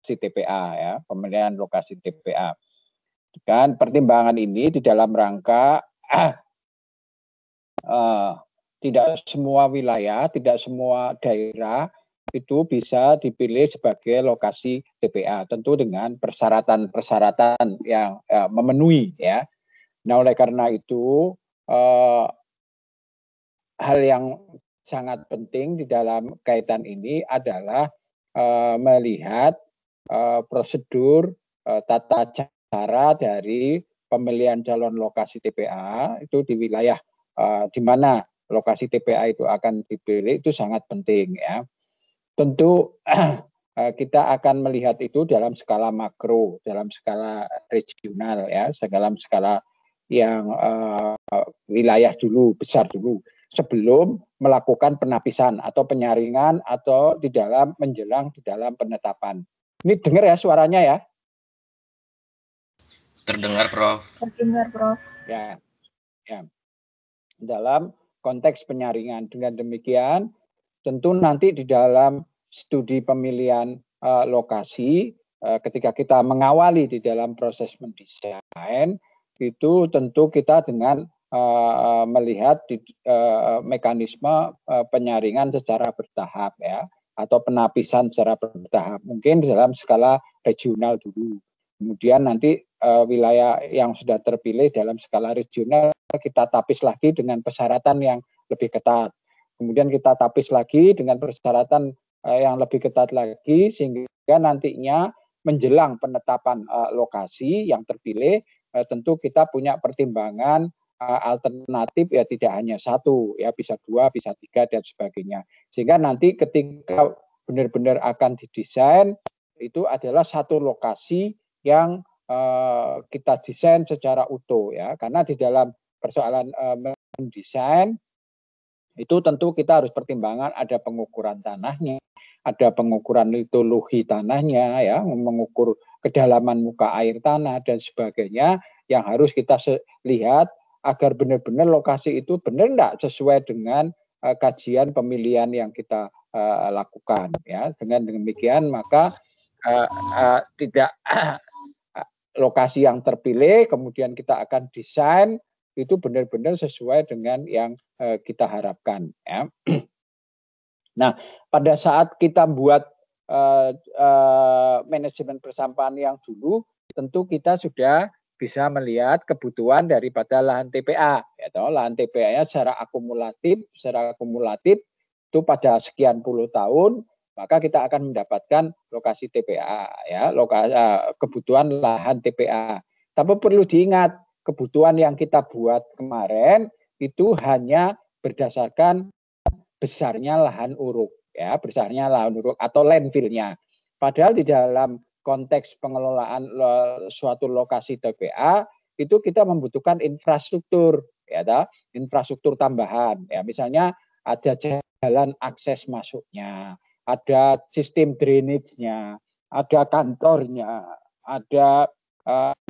lokasi TPA ya, pemilihan lokasi TPA. Dan pertimbangan ini di dalam rangka tidak semua wilayah, tidak semua daerah itu bisa dipilih sebagai lokasi TPA, tentu dengan persyaratan-persyaratan yang memenuhi ya. Nah, oleh karena itu hal yang sangat penting di dalam kaitan ini adalah melihat prosedur tata cara dari pemilihan calon lokasi TPA itu di wilayah di mana lokasi TPA itu akan dipilih itu sangat penting ya. Tentu kita akan melihat itu dalam skala makro, dalam skala regional ya, dalam skala yang wilayah dulu, besar dulu, sebelum melakukan penapisan atau penyaringan atau di dalam menjelang di dalam penetapan. Ini dengar ya suaranya ya? Terdengar, Prof. Terdengar, Prof. Ya, ya. Dalam konteks penyaringan. Dengan demikian, tentu nanti di dalam studi pemilihan lokasi, ketika kita mengawali di dalam proses mendesain, itu tentu kita dengan melihat mekanisme penyaringan secara bertahap ya, atau penapisan secara bertahap. Mungkin dalam skala regional dulu. Kemudian nanti wilayah yang sudah terpilih dalam skala regional kita tapis lagi dengan persyaratan yang lebih ketat. Kemudian kita tapis lagi dengan persyaratan yang lebih ketat lagi sehingga nantinya menjelang penetapan lokasi yang terpilih tentu kita punya pertimbangan alternatif ya tidak hanya satu ya bisa dua bisa tiga dan sebagainya sehingga nanti ketika benar-benar akan didesain itu adalah satu lokasi yang kita desain secara utuh ya karena di dalam persoalan mendesain itu tentu kita harus pertimbangan ada pengukuran tanahnya, ada pengukuran litologi tanahnya ya, mengukur kedalaman muka air tanah dan sebagainya yang harus kita lihat agar benar-benar lokasi itu benar enggak sesuai dengan kajian pemilihan yang kita lakukan ya. Dengan demikian maka tidak lokasi yang terpilih kemudian kita akan desain itu benar-benar sesuai dengan yang kita harapkan ya. Nah, pada saat kita buat manajemen persampahan yang dulu, tentu kita sudah bisa melihat kebutuhan daripada lahan TPA. Ya, lahan TPA-nya secara akumulatif itu pada sekian puluh tahun, maka kita akan mendapatkan lokasi TPA, ya, kebutuhan lahan TPA. Tapi perlu diingat, kebutuhan yang kita buat kemarin itu hanya berdasarkan besarnya lahan uruk ya, besarnya lahan uruk atau landfill-nya. Padahal di dalam konteks pengelolaan suatu lokasi TPA itu kita membutuhkan infrastruktur ya, infrastruktur tambahan ya. Misalnya ada jalan akses masuknya, ada sistem drainage-nya, ada kantornya, ada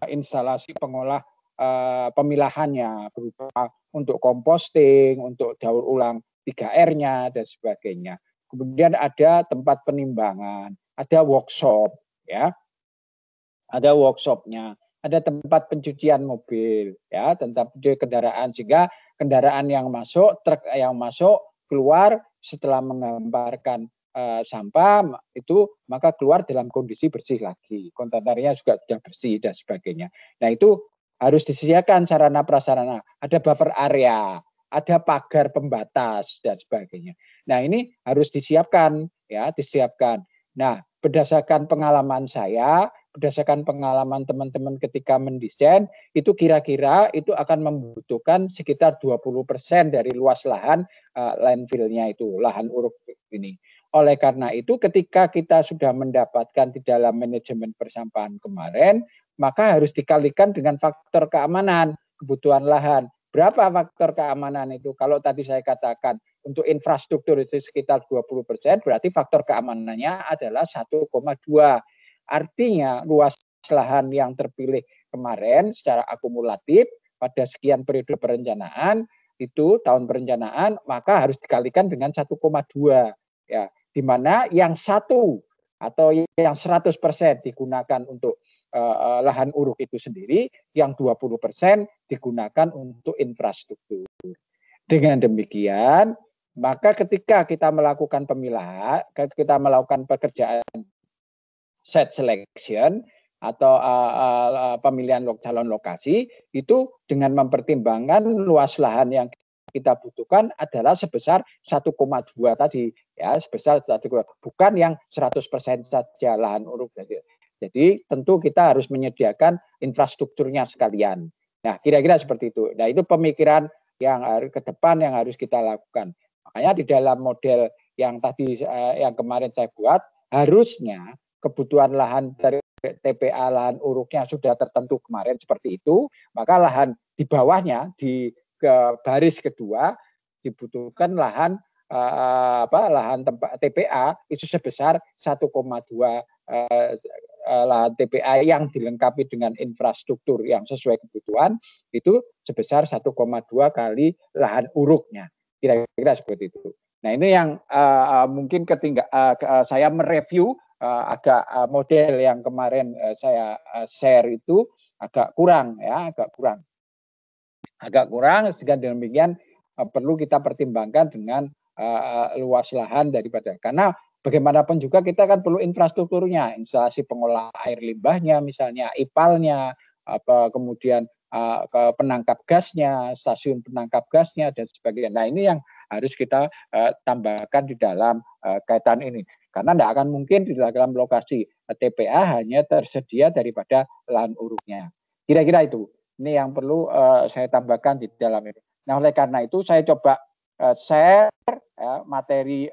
instalasi pengolah pemilahannya berupa untuk composting, untuk daur ulang 3R-nya dan sebagainya. Kemudian ada tempat penimbangan, ada workshop ya. Ada workshopnya, ada tempat pencucian mobil ya, tempat pencucian kendaraan sehingga kendaraan yang masuk, truk yang masuk keluar setelah menggambarkan sampah itu maka keluar dalam kondisi bersih lagi, kontainernya juga sudah bersih dan sebagainya. Nah, itu harus disediakan sarana prasarana, ada buffer area, ada pagar pembatas dan sebagainya. Nah, ini harus disiapkan ya, disiapkan. Nah, berdasarkan pengalaman saya, berdasarkan pengalaman teman-teman ketika mendesain, itu kira-kira itu akan membutuhkan sekitar 20% dari luas lahan landfill-nya itu, lahan uruk ini. Oleh karena itu, ketika kita sudah mendapatkan di dalam manajemen persampahan kemarin, maka harus dikalikan dengan faktor keamanan, kebutuhan lahan. Berapa faktor keamanan itu? Kalau tadi saya katakan untuk infrastruktur itu sekitar 20%, berarti faktor keamanannya adalah 1,2. Artinya luas lahan yang terpilih kemarin secara akumulatif pada sekian periode perencanaan itu tahun perencanaan maka harus dikalikan dengan 1,2 ya, di mana yang satu atau yang 100% digunakan untuk lahan uruk itu sendiri, yang 20% digunakan untuk infrastruktur. Dengan demikian, maka ketika kita melakukan pemilahan, kita melakukan pekerjaan set selection atau pemilihan calon lokasi, itu dengan mempertimbangkan luas lahan yang kita butuhkan adalah sebesar 1,2 tadi, ya, sebesar 1,2, bukan yang 100% saja lahan uruk. Jadi tentu kita harus menyediakan infrastrukturnya sekalian. Nah, kira-kira seperti itu. Nah, itu pemikiran yang harus ke depan yang harus kita lakukan. Makanya di dalam model yang tadi yang kemarin saya buat, harusnya kebutuhan lahan dari TPA lahan uruknya sudah tertentu kemarin seperti itu, maka lahan di bawahnya di baris kedua dibutuhkan lahan lahan tempat TPA itu sebesar 1,2 lahan TPA yang dilengkapi dengan infrastruktur yang sesuai kebutuhan itu sebesar 1,2 kali lahan uruknya, kira-kira seperti itu. Nah, ini yang mungkin saya mereview agak model yang kemarin saya share itu agak kurang, ya, agak kurang, sehingga demikian perlu kita pertimbangkan dengan luas lahan daripada, karena bagaimanapun juga kita kan perlu infrastrukturnya, instalasi pengolah air limbahnya, misalnya IPAL-nya, kemudian penangkap gasnya, stasiun penangkap gasnya dan sebagainya. Nah, ini yang harus kita tambahkan di dalam kaitan ini. Karena tidak akan mungkin di dalam lokasi TPA hanya tersedia daripada lahan uruknya. Kira-kira itu. Ini yang perlu saya tambahkan di dalam ini. Nah, oleh karena itu saya coba share materi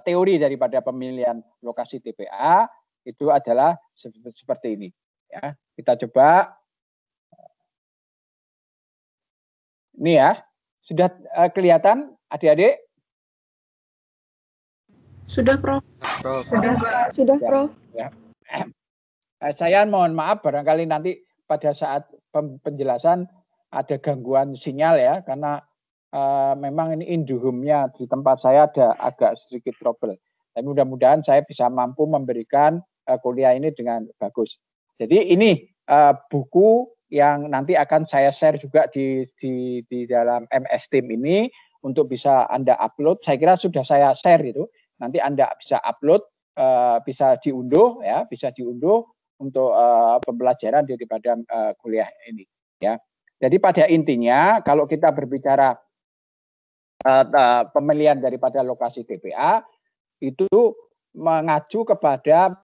teori daripada pemilihan lokasi TPA itu adalah seperti ini. Ya, kita coba. Ini ya, sudah kelihatan adik-adik? Sudah, Prof. Sudah, Prof. Ya. Saya mohon maaf barangkali nanti pada saat penjelasan ada gangguan sinyal ya, karena memang ini Indihome-nya di tempat saya ada agak sedikit trouble. Dan mudah-mudahan saya bisa mampu memberikan kuliah ini dengan bagus. Jadi ini buku yang nanti akan saya share juga di dalam MS Team ini untuk bisa Anda upload. Saya kira sudah saya share itu. Nanti Anda bisa upload, bisa diunduh ya, bisa diunduh untuk pembelajaran daripada kuliah ini ya. Jadi pada intinya kalau kita berbicara pemilihan daripada lokasi TPA itu mengacu kepada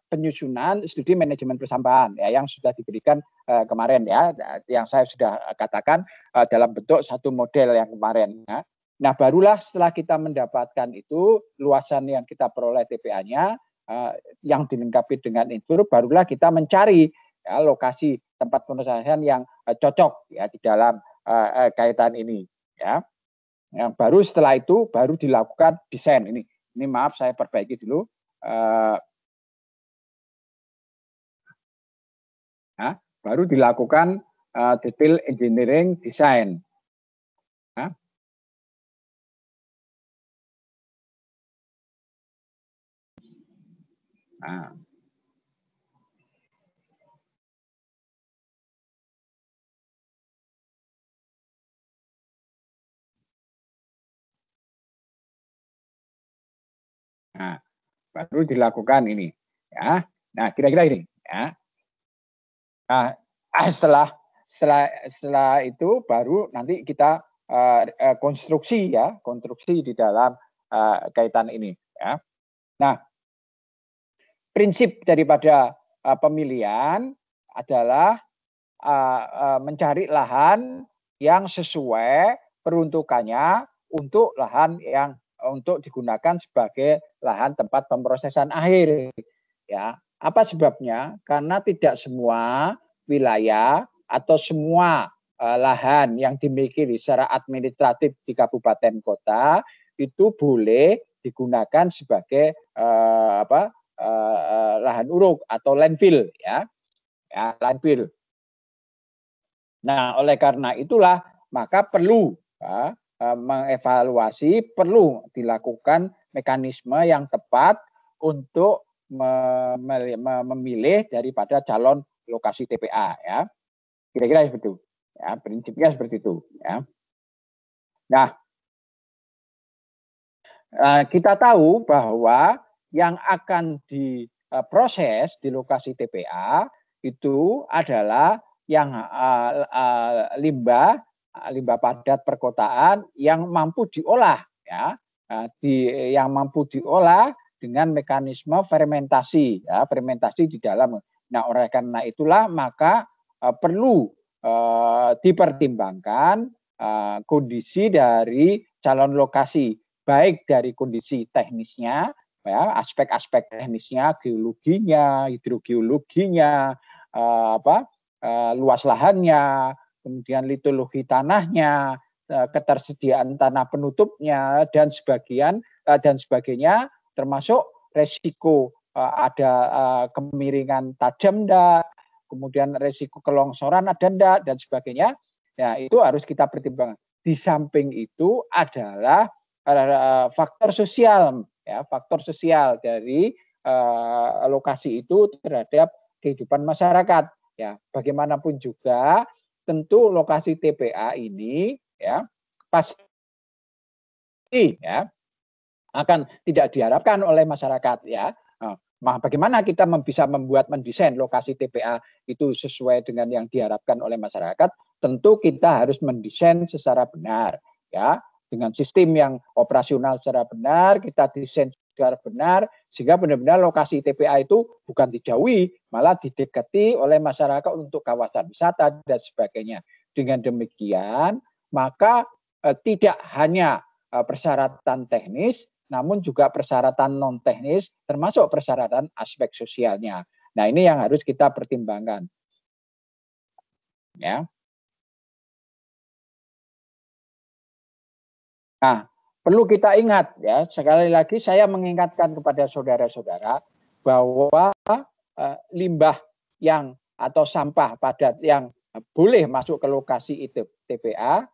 penyusunan studi manajemen persampahan ya, yang sudah diberikan kemarin ya, yang saya sudah katakan dalam bentuk satu model yang kemarin ya. Nah, barulah setelah kita mendapatkan itu luasan yang kita peroleh TPA-nya yang dilengkapi dengan info, barulah kita mencari ya, lokasi tempat penyelesaian yang cocok ya di dalam kaitan ini ya. Yang baru setelah itu baru dilakukan desain ini. Ini maaf saya perbaiki dulu. Baru dilakukan detail engineering design. Nah, baru dilakukan ini ya. Nah, kira-kira ini ya. Nah, setelah itu baru nanti kita konstruksi ya, konstruksi di dalam kaitan ini ya. Nah, prinsip daripada pemilihan adalah mencari lahan yang sesuai peruntukannya untuk lahan yang untuk digunakan sebagai lahan tempat pemrosesan akhir ya. Apa sebabnya? Karena tidak semua wilayah atau semua lahan yang dimiliki secara administratif di kabupaten kota itu boleh digunakan sebagai lahan uruk atau landfill ya, landfill. Nah, oleh karena itulah maka perlu mengevaluasi perlu dilakukan mekanisme yang tepat untuk memilih daripada calon lokasi TPA ya. Kira-kira seperti itu. Ya, prinsipnya seperti itu ya. Nah, kita tahu bahwa yang akan diproses di lokasi TPA itu adalah yang limbah padat perkotaan yang mampu diolah ya, yang mampu diolah dengan mekanisme fermentasi ya, fermentasi di dalam. Nah, oleh karena itulah maka perlu dipertimbangkan kondisi dari calon lokasi, baik dari kondisi teknisnya ya, aspek-aspek teknisnya, geologinya, hidrogeologinya, luas lahannya, kemudian litologi tanahnya, ketersediaan tanah penutupnya dan sebagainya, termasuk resiko ada kemiringan tajam enggak, kemudian resiko kelongsoran ada enggak dan sebagainya. Ya, itu harus kita pertimbangkan. Di samping itu adalah faktor sosial ya, faktor sosial dari lokasi itu terhadap kehidupan masyarakat ya. Bagaimanapun juga tentu lokasi TPA ini ya pasti ya akan tidak diharapkan oleh masyarakat ya. Nah, bagaimana kita bisa mendesain lokasi TPA itu sesuai dengan yang diharapkan oleh masyarakat? Tentu kita harus mendesain secara benar ya, dengan sistem yang operasional secara benar, kita desain secara benar sehingga benar-benar lokasi TPA itu bukan dijauhi, malah didekati oleh masyarakat untuk kawasan wisata dan sebagainya. Dengan demikian, maka tidak hanya persyaratan teknis, namun juga persyaratan non teknis, termasuk persyaratan aspek sosialnya. Nah, ini yang harus kita pertimbangkan. Ya. Nah, perlu kita ingat ya, sekali lagi saya mengingatkan kepada saudara-saudara bahwa limbah yang atau sampah padat yang boleh masuk ke lokasi itu TPA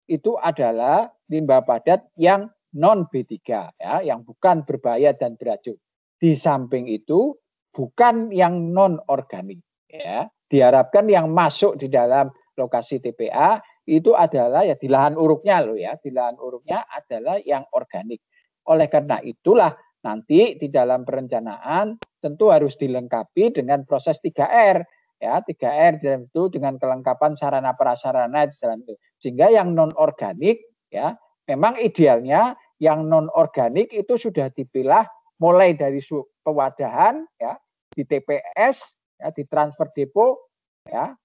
itu adalah limbah padat yang non B3 ya, yang bukan berbahaya dan beracun. Di samping itu bukan yang non organik ya. Diharapkan yang masuk di dalam lokasi TPA itu adalah ya di lahan uruknya loh ya, di lahan uruknya adalah yang organik. Oleh karena itulah nanti di dalam perencanaan tentu harus dilengkapi dengan proses 3R ya, 3R itu dengan kelengkapan sarana prasarana di dalam itu. Sehingga yang non organik ya, memang idealnya yang non organik itu sudah dipilah mulai dari pewadahan ya, di TPS ya, di transfer depo ya,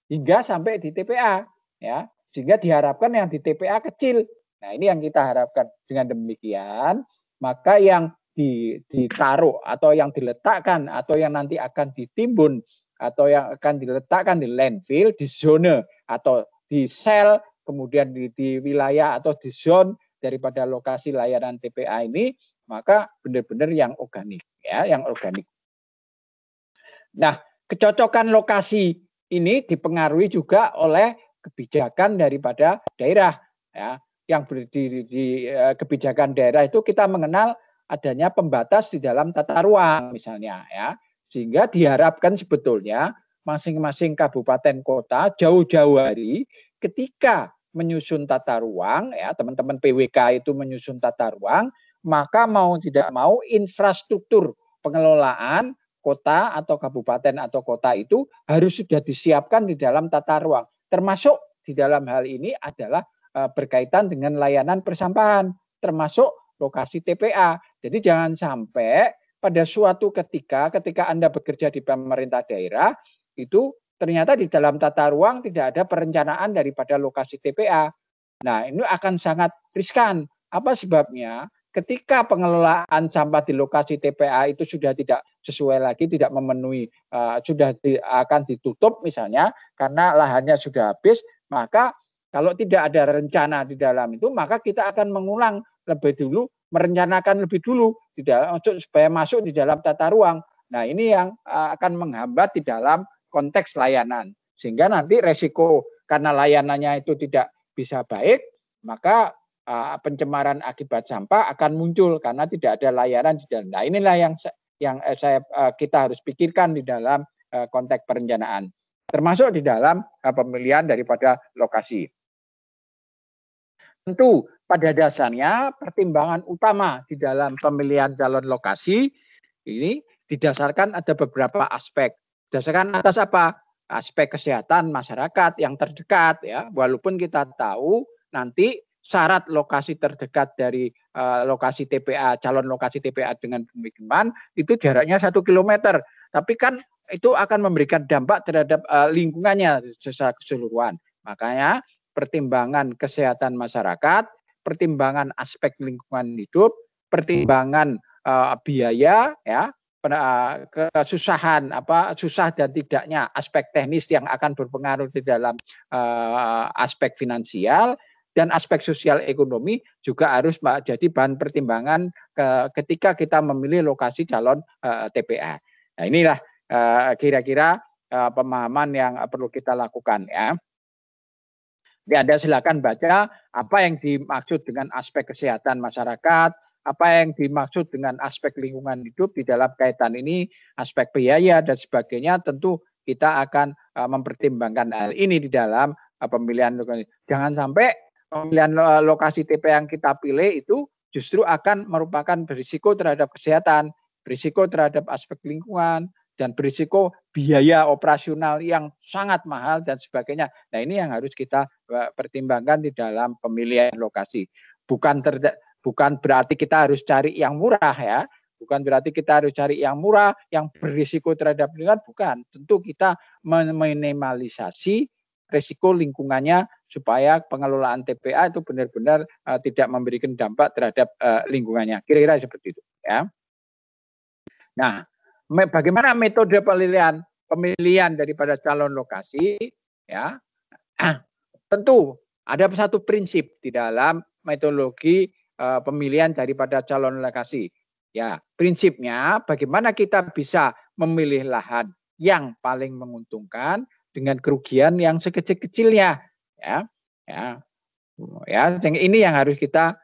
hingga sampai di TPA ya, sehingga diharapkan yang di TPA kecil. Nah, ini yang kita harapkan. Dengan demikian maka yang ditaruh atau yang diletakkan atau yang nanti akan ditimbun atau yang akan diletakkan di landfill, di zone atau di sel, kemudian di wilayah atau di zone daripada lokasi layanan TPA ini, maka benar-benar yang organik ya, yang organik. Nah, kecocokan lokasi ini dipengaruhi juga oleh kebijakan daripada daerah ya. Yang berdiri di kebijakan daerah itu kita mengenal adanya pembatas di dalam tata ruang misalnya ya. Sehingga diharapkan sebetulnya masing-masing kabupaten kota jauh-jauh hari ketika menyusun tata ruang ya, teman-teman PWK itu menyusun tata ruang, maka mau tidak mau infrastruktur pengelolaan kota atau kabupaten atau kota itu harus sudah disiapkan di dalam tata ruang. Termasuk di dalam hal ini adalah berkaitan dengan layanan persampahan, termasuk lokasi TPA. Jadi jangan sampai pada suatu ketika Anda bekerja di pemerintah daerah, itu ternyata di dalam tata ruang tidak ada perencanaan daripada lokasi TPA. Nah, ini akan sangat riskan. Apa sebabnya? Ketika pengelolaan sampah di lokasi TPA itu sudah tidak sesuai lagi, tidak memenuhi, sudah akan ditutup misalnya karena lahannya sudah habis, maka kalau tidak ada rencana di dalam itu, maka kita akan mengulang lebih dulu, merencanakan lebih dulu di dalam supaya masuk di dalam tata ruang. Nah, ini yang akan menghambat di dalam konteks layanan. Sehingga nanti resiko karena layanannya itu tidak bisa baik, maka pencemaran akibat sampah akan muncul karena tidak ada layanan di dalam. Nah, inilah yang kita harus pikirkan di dalam konteks perencanaan, termasuk di dalam pemilihan daripada lokasi. Tentu pada dasarnya pertimbangan utama di dalam pemilihan calon lokasi ini didasarkan ada beberapa aspek. Didasarkan atas apa? Aspek kesehatan masyarakat yang terdekat, ya. Walaupun kita tahu nanti syarat lokasi terdekat dari lokasi TPA, calon lokasi TPA dengan pemukiman itu jaraknya 1 kilometer. Tapi kan itu akan memberikan dampak terhadap lingkungannya secara keseluruhan. Makanya pertimbangan kesehatan masyarakat, pertimbangan aspek lingkungan hidup, pertimbangan biaya, ya, kesusahan susah dan tidaknya aspek teknis yang akan berpengaruh di dalam aspek finansial dan aspek sosial ekonomi juga harus jadi bahan pertimbangan ketika kita memilih lokasi calon TPA. Nah, inilah kira-kira pemahaman yang perlu kita lakukan, ya. Jadi Anda silakan baca apa yang dimaksud dengan aspek kesehatan masyarakat, apa yang dimaksud dengan aspek lingkungan hidup di dalam kaitan ini, aspek biaya dan sebagainya. Tentu kita akan mempertimbangkan hal ini di dalam pemilihan lokasi. Jangan sampai pemilihan lokasi TPA yang kita pilih itu justru akan merupakan berisiko terhadap kesehatan, berisiko terhadap aspek lingkungan, dan berisiko biaya operasional yang sangat mahal dan sebagainya. Nah, ini yang harus kita pertimbangkan di dalam pemilihan lokasi. Bukan berarti kita harus cari yang murah, ya. Bukan berarti kita harus cari yang murah, yang berisiko terhadap lingkungan, bukan. Tentu kita meminimalisasi risiko lingkungannya supaya pengelolaan TPA itu benar-benar tidak memberikan dampak terhadap lingkungannya. Kira-kira seperti itu, ya. Nah, bagaimana metode pemilihan daripada calon lokasi, ya. Tentu ada satu prinsip di dalam metodologi pemilihan daripada calon lokasi. Ya, prinsipnya bagaimana kita bisa memilih lahan yang paling menguntungkan dengan kerugian yang sekecil-kecilnya, ya. Ya, ini yang harus kita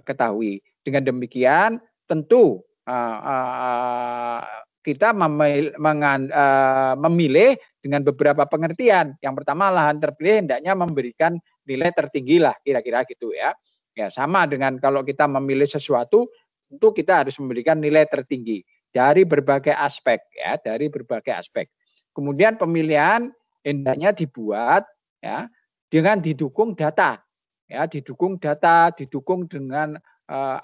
ketahui. Dengan demikian tentu kita memilih dengan beberapa pengertian. Yang pertama, lahan terpilih hendaknya memberikan nilai tertinggi lah, kira-kira gitu, ya. Ya, sama dengan kalau kita memilih sesuatu, tentu kita harus memberikan nilai tertinggi dari berbagai aspek, ya, dari berbagai aspek. Kemudian pemilihan hendaknya dibuat, ya, dengan didukung data, ya, didukung dengan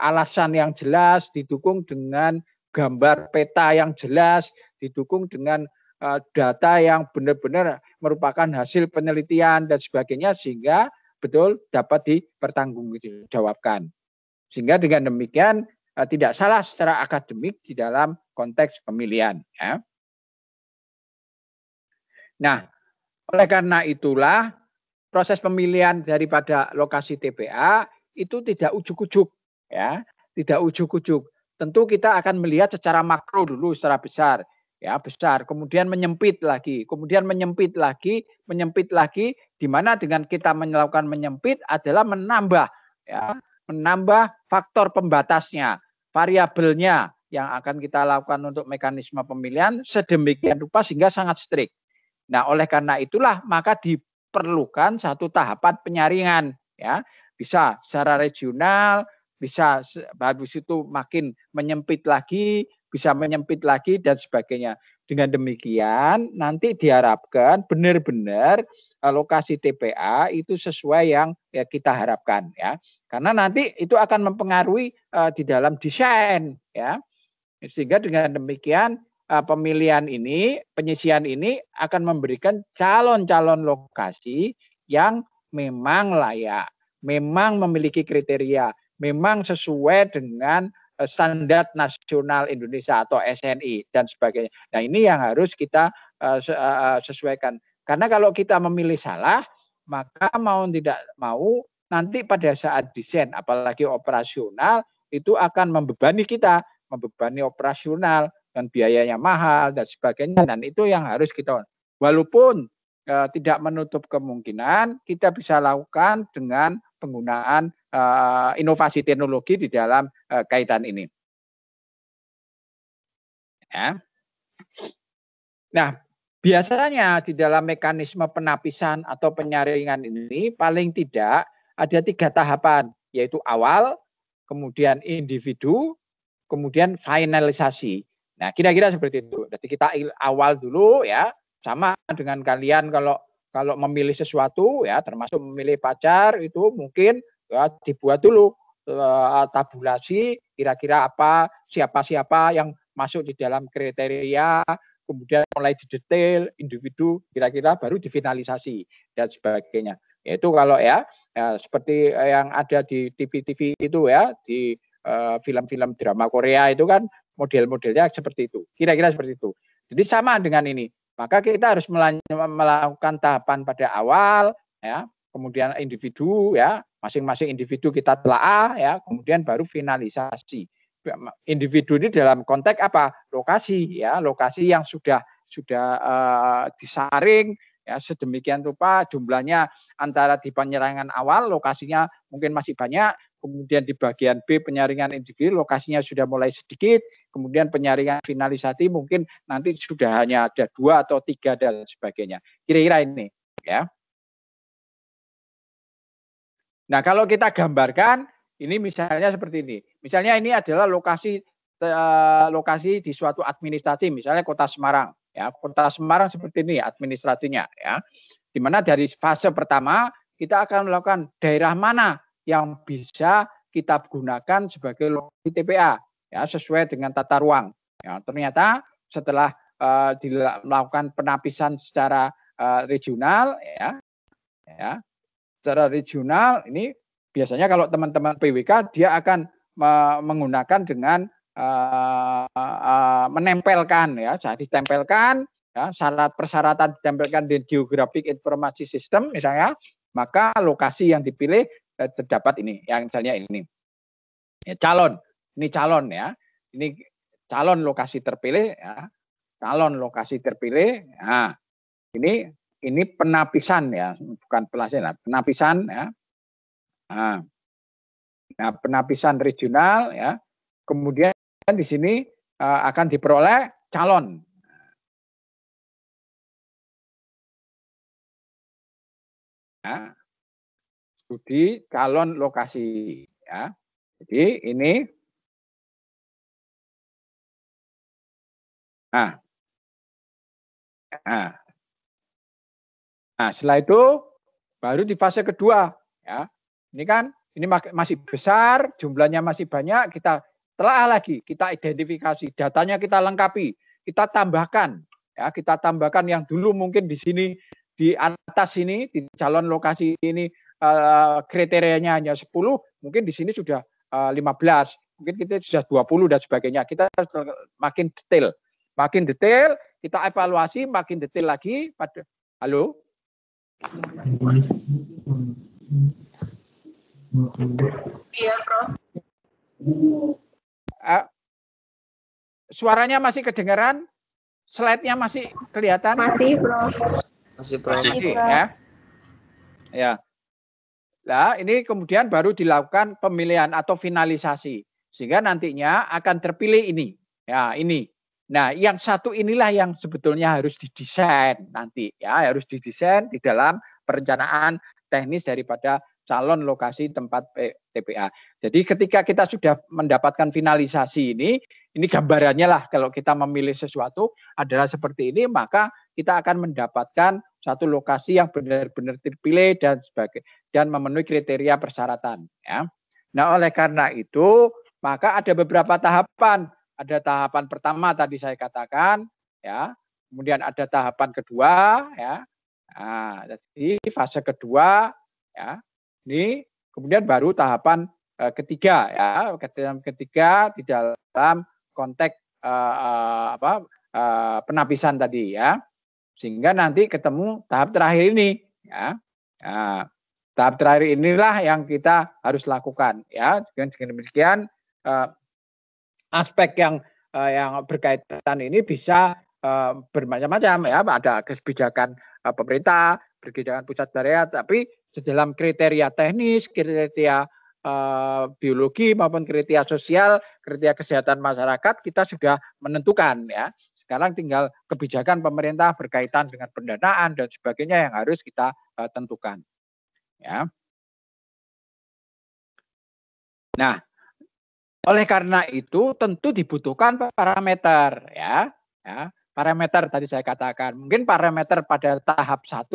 alasan yang jelas, didukung dengan gambar peta yang jelas, didukung dengan data yang benar-benar merupakan hasil penelitian dan sebagainya, sehingga betul dapat dipertanggungjawabkan. Sehingga dengan demikian tidak salah secara akademik di dalam konteks pemilihan, ya. Nah, oleh karena itulah proses pemilihan daripada lokasi TPA itu tidak ujuk-ujuk, ya, tidak ujuk-ujuk. Tentu kita akan melihat secara makro dulu, secara besar, ya, besar. Kemudian menyempit lagi, di mana dengan kita melakukan menyempit adalah menambah, ya, menambah faktor pembatasnya, variabelnya yang akan kita lakukan untuk mekanisme pemilihan sedemikian rupa sehingga sangat strict. Nah, oleh karena itulah maka diperlukan satu tahapan penyaringan, ya, bisa secara regional, bisa habis itu makin menyempit lagi, bisa menyempit lagi dan sebagainya. Dengan demikian nanti diharapkan benar-benar lokasi TPA itu sesuai yang ya kita harapkan, ya. Karena nanti itu akan mempengaruhi di dalam desain, ya. Sehingga dengan demikian pemilihan ini, penyisian ini akan memberikan calon-calon lokasi yang memang layak, memang memiliki kriteria, memang sesuai dengan standar nasional Indonesia atau SNI dan sebagainya. Nah, ini yang harus kita sesuaikan. Karena kalau kita memilih salah, maka mau tidak mau nanti pada saat desain, apalagi operasional, itu akan membebani kita, membebani operasional dan biayanya mahal dan sebagainya. Dan itu yang harus kita, walaupun tidak menutup kemungkinan kita bisa lakukan dengan penggunaan inovasi teknologi di dalam kaitan ini. Ya. Nah, biasanya di dalam mekanisme penapisan atau penyaringan ini paling tidak ada 3 tahapan, yaitu awal, kemudian individu, kemudian finalisasi. Nah, kira-kira seperti itu. Jadi kita awal dulu ya, sama dengan kalian kalau memilih sesuatu ya, termasuk memilih pacar itu mungkin ya, dibuat dulu tabulasi kira-kira apa, siapa-siapa yang masuk di dalam kriteria, kemudian mulai didetail individu, kira-kira baru difinalisasi dan sebagainya. Itu kalau ya seperti yang ada di TV-TV itu ya, di film-film drama Korea itu kan model-modelnya seperti itu. Kira-kira seperti itu. Jadi sama dengan ini. Maka kita harus melakukan tahapan pada awal ya, kemudian individu ya, masing-masing individu kita telaah ya, kemudian baru finalisasi. Individu ini dalam konteks apa? Lokasi ya, lokasi yang sudah disaring ya sedemikian rupa jumlahnya antara di penyaringan awal lokasinya mungkin masih banyak, kemudian di bagian B penyaringan individu lokasinya sudah mulai sedikit, kemudian penyaringan finalisasi mungkin nanti sudah hanya ada 2 atau 3 dan sebagainya. Kira-kira ini ya. Nah, kalau kita gambarkan ini misalnya seperti ini. Misalnya ini adalah lokasi di suatu administrasi, misalnya Kota Semarang. Ya, Kota Semarang seperti ini administrasinya. Ya, di mana dari fase pertama kita akan melakukan daerah mana yang bisa kita gunakan sebagai lokasi TPA, ya sesuai dengan tata ruang. Ya, ternyata setelah melakukan penapisan secara regional, ya. Secara regional ini biasanya kalau teman-teman PWK dia akan menggunakan dengan menempelkan ya, jadi ditempelkan ya, syarat persyaratan ditempelkan di Geographic Information System misalnya, maka lokasi yang dipilih terdapat ini, yang misalnya ini. Ya, calon, ini calon ya, ini calon lokasi terpilih ya, calon lokasi terpilih. Nah, ini penapisan ya, bukan pelaksanaan, penapisan ya. Nah, penapisan regional ya. Kemudian di sini akan diperoleh calon. Ya. Studi calon lokasi ya. Jadi ini Nah, setelah itu baru di fase kedua ya. Ini kan ini masih besar, jumlahnya masih banyak, kita telah lagi, kita identifikasi, datanya kita lengkapi, kita tambahkan ya, kita tambahkan yang dulu mungkin di sini di atas ini di calon lokasi ini kriterianya hanya 10, mungkin di sini sudah 15, mungkin kita sudah 20 dan sebagainya. Kita makin detail. Makin detail, kita evaluasi makin detail lagi pada halo. Iya, Prof. Suaranya masih kedengaran? Slide-nya masih kelihatan? Masih, Prof. Masih, ya. Ya. Nah, ini kemudian baru dilakukan pemilihan atau finalisasi. Sehingga nantinya akan terpilih ini. Ya, ini. Nah, yang satu inilah yang sebetulnya harus didesain nanti ya, harus didesain di dalam perencanaan teknis daripada calon lokasi tempat TPA. Jadi ketika kita sudah mendapatkan finalisasi ini gambarannya lah kalau kita memilih sesuatu adalah seperti ini, maka kita akan mendapatkan satu lokasi yang benar-benar terpilih dan memenuhi kriteria persyaratan ya. Nah, oleh karena itu, maka ada beberapa tahapan. Ada tahapan pertama tadi saya katakan, ya. Kemudian ada tahapan kedua, ya. Nah, jadi fase kedua, ya. Ini kemudian baru tahapan ketiga, ya. Ketiga di dalam konteks penapisan tadi, ya. Sehingga nanti ketemu tahap terakhir ini, ya. Nah, tahap terakhir inilah yang kita harus lakukan, ya. Dengan demikian aspek yang berkaitan ini bisa bermacam-macam ya, ada kebijakan pemerintah, kebijakan pusat daerah, tapi dalam kriteria teknis, kriteria biologi maupun kriteria sosial, kriteria kesehatan masyarakat kita sudah menentukan ya. Sekarang tinggal kebijakan pemerintah berkaitan dengan pendanaan dan sebagainya yang harus kita tentukan. Ya. Nah, oleh karena itu tentu dibutuhkan parameter ya. Parameter tadi saya katakan. Mungkin parameter pada tahap 1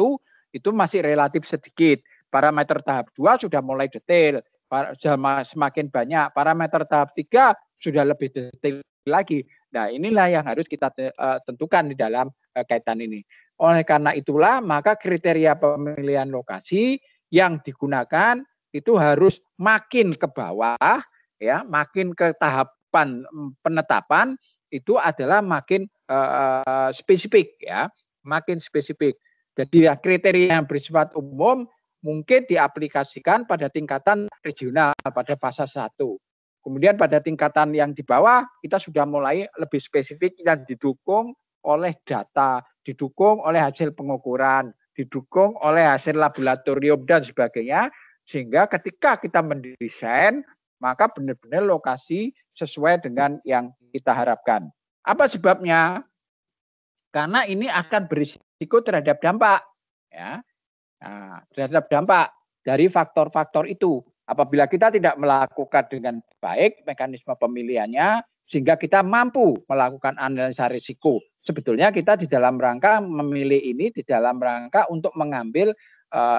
itu masih relatif sedikit. Parameter tahap 2 sudah mulai detail. Semakin banyak. Parameter tahap 3 sudah lebih detail lagi. Nah, inilah yang harus kita tentukan di dalam kaitan ini. Oleh karena itulah maka kriteria pemilihan lokasi yang digunakan itu harus makin ke bawah ya, makin ke tahapan penetapan itu adalah makin spesifik ya, makin spesifik. Jadi ya, kriteria yang bersifat umum mungkin diaplikasikan pada tingkatan regional pada fase 1. Kemudian pada tingkatan yang di bawah kita sudah mulai lebih spesifik dan didukung oleh data, didukung oleh hasil pengukuran, didukung oleh hasil laboratorium dan sebagainya, sehingga ketika kita mendesain maka benar-benar lokasi sesuai dengan yang kita harapkan. Apa sebabnya? Karena ini akan berisiko terhadap dampak, ya, terhadap dampak dari faktor-faktor itu. Apabila kita tidak melakukan dengan baik mekanisme pemilihannya, sehingga kita mampu melakukan analisa risiko. Sebetulnya kita di dalam rangka memilih ini di dalam rangka untuk mengambil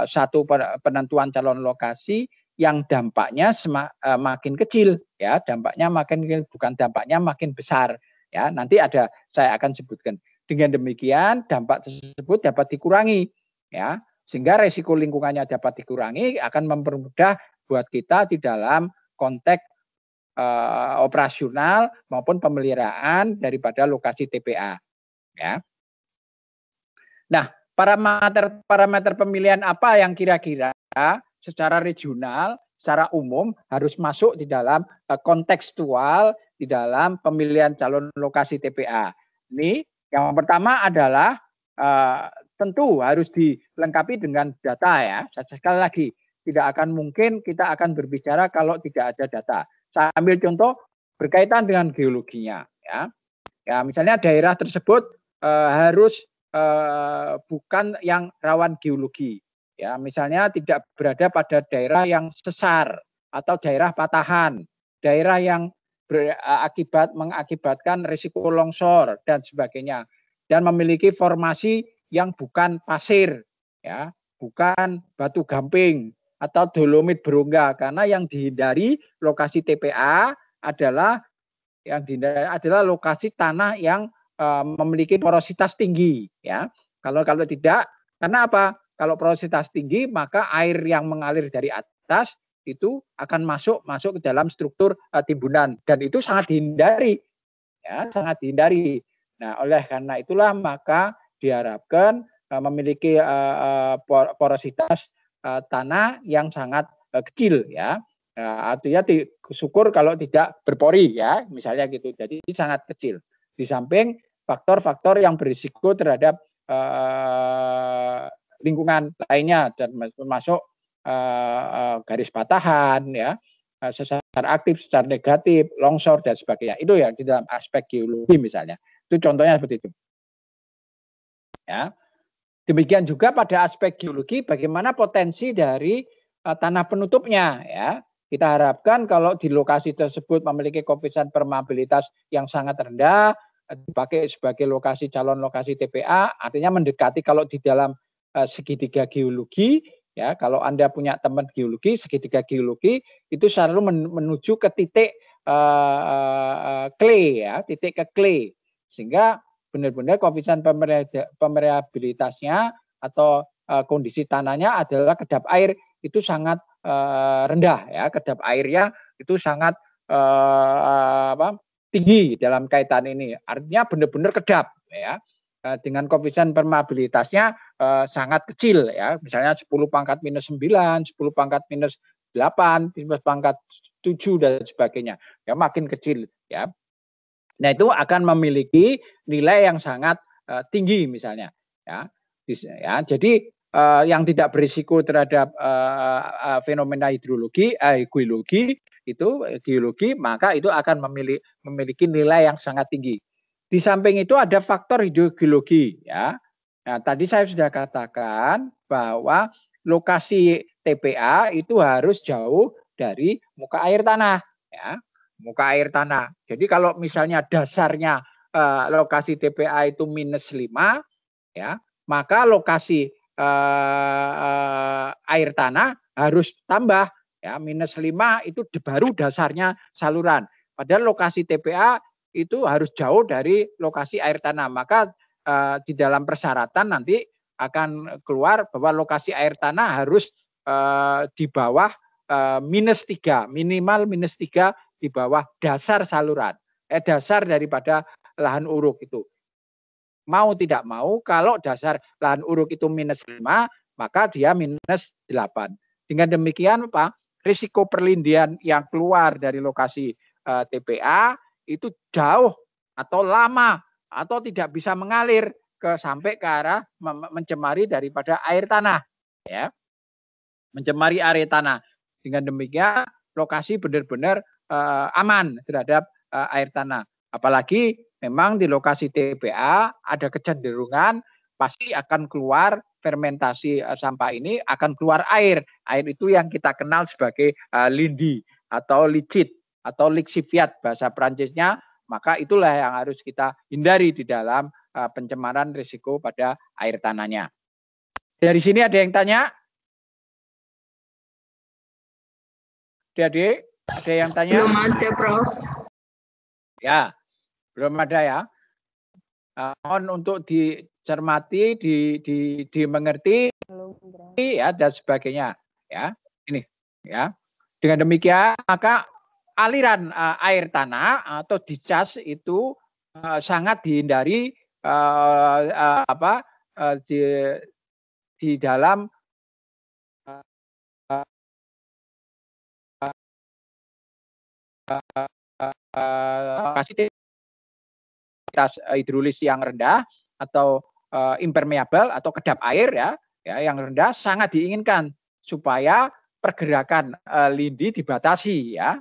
satu penentuan calon lokasi yang dampaknya makin kecil, ya, dampaknya makin bukan dampaknya makin besar, ya. Nanti saya akan sebutkan. Dengan demikian dampak tersebut dapat dikurangi, ya, sehingga resiko lingkungannya dapat dikurangi, akan mempermudah buat kita di dalam konteks operasional maupun pemeliharaan daripada lokasi TPA, ya. Nah, parameter pemilihan apa yang kira-kira secara regional, secara umum harus masuk di dalam kontekstual di dalam pemilihan calon lokasi TPA. Ini yang pertama adalah tentu harus dilengkapi dengan data ya. Sekali lagi, tidak akan mungkin kita akan berbicara kalau tidak ada data. Saya ambil contoh berkaitan dengan geologinya ya. Ya, misalnya daerah tersebut harus bukan yang rawan geologi. Ya, misalnya tidak berada pada daerah yang sesar atau daerah patahan, daerah yang mengakibatkan risiko longsor dan sebagainya, dan memiliki formasi yang bukan pasir, ya, bukan batu gamping atau dolomit berongga, karena yang dihindari lokasi TPA adalah lokasi tanah yang memiliki porositas tinggi, ya. Kalau tidak, karena apa? Kalau porositas tinggi maka air yang mengalir dari atas itu akan masuk ke dalam struktur timbunan dan itu sangat dihindari, ya, sangat dihindari. Nah, oleh karena itulah maka diharapkan memiliki porositas tanah yang sangat kecil, ya. Artinya syukur kalau tidak berpori, ya, misalnya gitu. Jadi sangat kecil. Di samping faktor-faktor yang berisiko terhadap lingkungan lainnya dan termasuk garis patahan, ya, sesar aktif, sesar negatif, longsor dan sebagainya. Itu ya di dalam aspek geologi misalnya. Itu contohnya seperti itu. Ya. Demikian juga pada aspek geologi bagaimana potensi dari tanah penutupnya, ya. Kita harapkan kalau di lokasi tersebut memiliki koefisien permeabilitas yang sangat rendah, dipakai sebagai lokasi calon lokasi TPA, artinya mendekati kalau di dalam segitiga geologi, ya, kalau Anda punya teman geologi, segitiga geologi itu selalu menuju ke titik clay, ya, titik ke clay, sehingga benar-benar koefisien permeabilitasnya atau kondisi tanahnya adalah kedap air itu sangat rendah, ya, kedap airnya itu sangat tinggi dalam kaitan ini. Artinya benar-benar kedap, ya. Dengan koefisien permeabilitasnya sangat kecil, ya. Misalnya 10 pangkat minus 9, 10 pangkat minus 8, 10 pangkat 7 dan sebagainya. Ya, makin kecil, ya. Nah, itu akan memiliki nilai yang sangat tinggi misalnya, ya. Ya, jadi yang tidak berisiko terhadap fenomena geologi itu geologi, maka itu akan memiliki nilai yang sangat tinggi. Di samping itu ada faktor hidrogeologi ya. Nah, tadi saya sudah katakan bahwa lokasi TPA itu harus jauh dari muka air tanah ya. Muka air tanah. Jadi kalau misalnya dasarnya lokasi TPA itu -5 ya, maka lokasi air tanah harus tambah ya, -5 itu baru dasarnya saluran. Padahal lokasi TPA itu harus jauh dari lokasi air tanah. Maka di dalam persyaratan nanti akan keluar bahwa lokasi air tanah harus di bawah -3, minimal -3 di bawah dasar saluran. Dasar daripada lahan uruk itu. Mau tidak mau, kalau dasar lahan uruk itu -5, maka dia -8. Dengan demikian, Pak, risiko perlindian yang keluar dari lokasi TPA itu jauh atau lama atau tidak bisa mengalir sampai ke arah mencemari daripada air tanah, ya, mencemari air tanah. Dengan demikian, lokasi benar-benar aman terhadap air tanah. Apalagi memang di lokasi TPA ada kecenderungan pasti akan keluar fermentasi sampah ini, akan keluar air. Air itu yang kita kenal sebagai lindi atau licit atau lixiviat bahasa Perancisnya. Maka itulah yang harus kita hindari di dalam pencemaran risiko pada air tanahnya. Dari sini ada yang tanya? Adik-adik, ada yang tanya? Belum ada, Prof. Ya, belum ada ya. Mohon untuk dicermati, dimengerti, ya, dan sebagainya. Ya, ini, ya. Dengan demikian, maka aliran air tanah atau discharge itu sangat dihindari di dalam kapasitas hidrolis yang rendah atau impermeable atau kedap air ya yang rendah sangat diinginkan supaya pergerakan lindi dibatasi ya.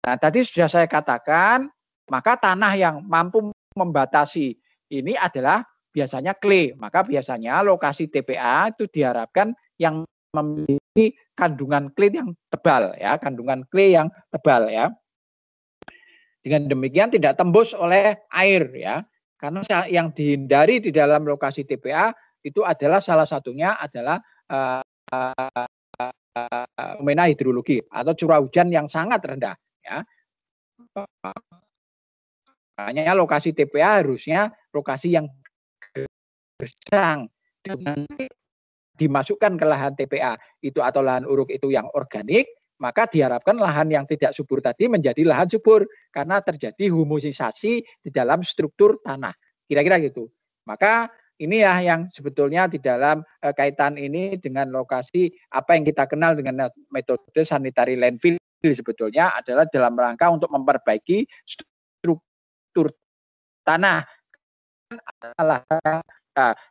Nah, tadi sudah saya katakan, maka tanah yang mampu membatasi ini adalah biasanya clay. Maka biasanya lokasi TPA itu diharapkan yang memiliki kandungan clay yang tebal ya, kandungan clay yang tebal ya. Dengan demikian tidak tembus oleh air ya. Karena yang dihindari di dalam lokasi TPA itu adalah salah satunya adalah fenomena hidrologi atau curah hujan yang sangat rendah ya. Makanya lokasi TPA harusnya lokasi yang gersang dengan dimasukkan ke lahan TPA itu atau lahan uruk itu yang organik, maka diharapkan lahan yang tidak subur tadi menjadi lahan subur karena terjadi humusisasi di dalam struktur tanah. Kira-kira gitu. Maka inilah yang sebetulnya di dalam kaitan ini dengan lokasi apa yang kita kenal dengan metode sanitary landfill sebetulnya adalah dalam rangka untuk memperbaiki struktur tanah.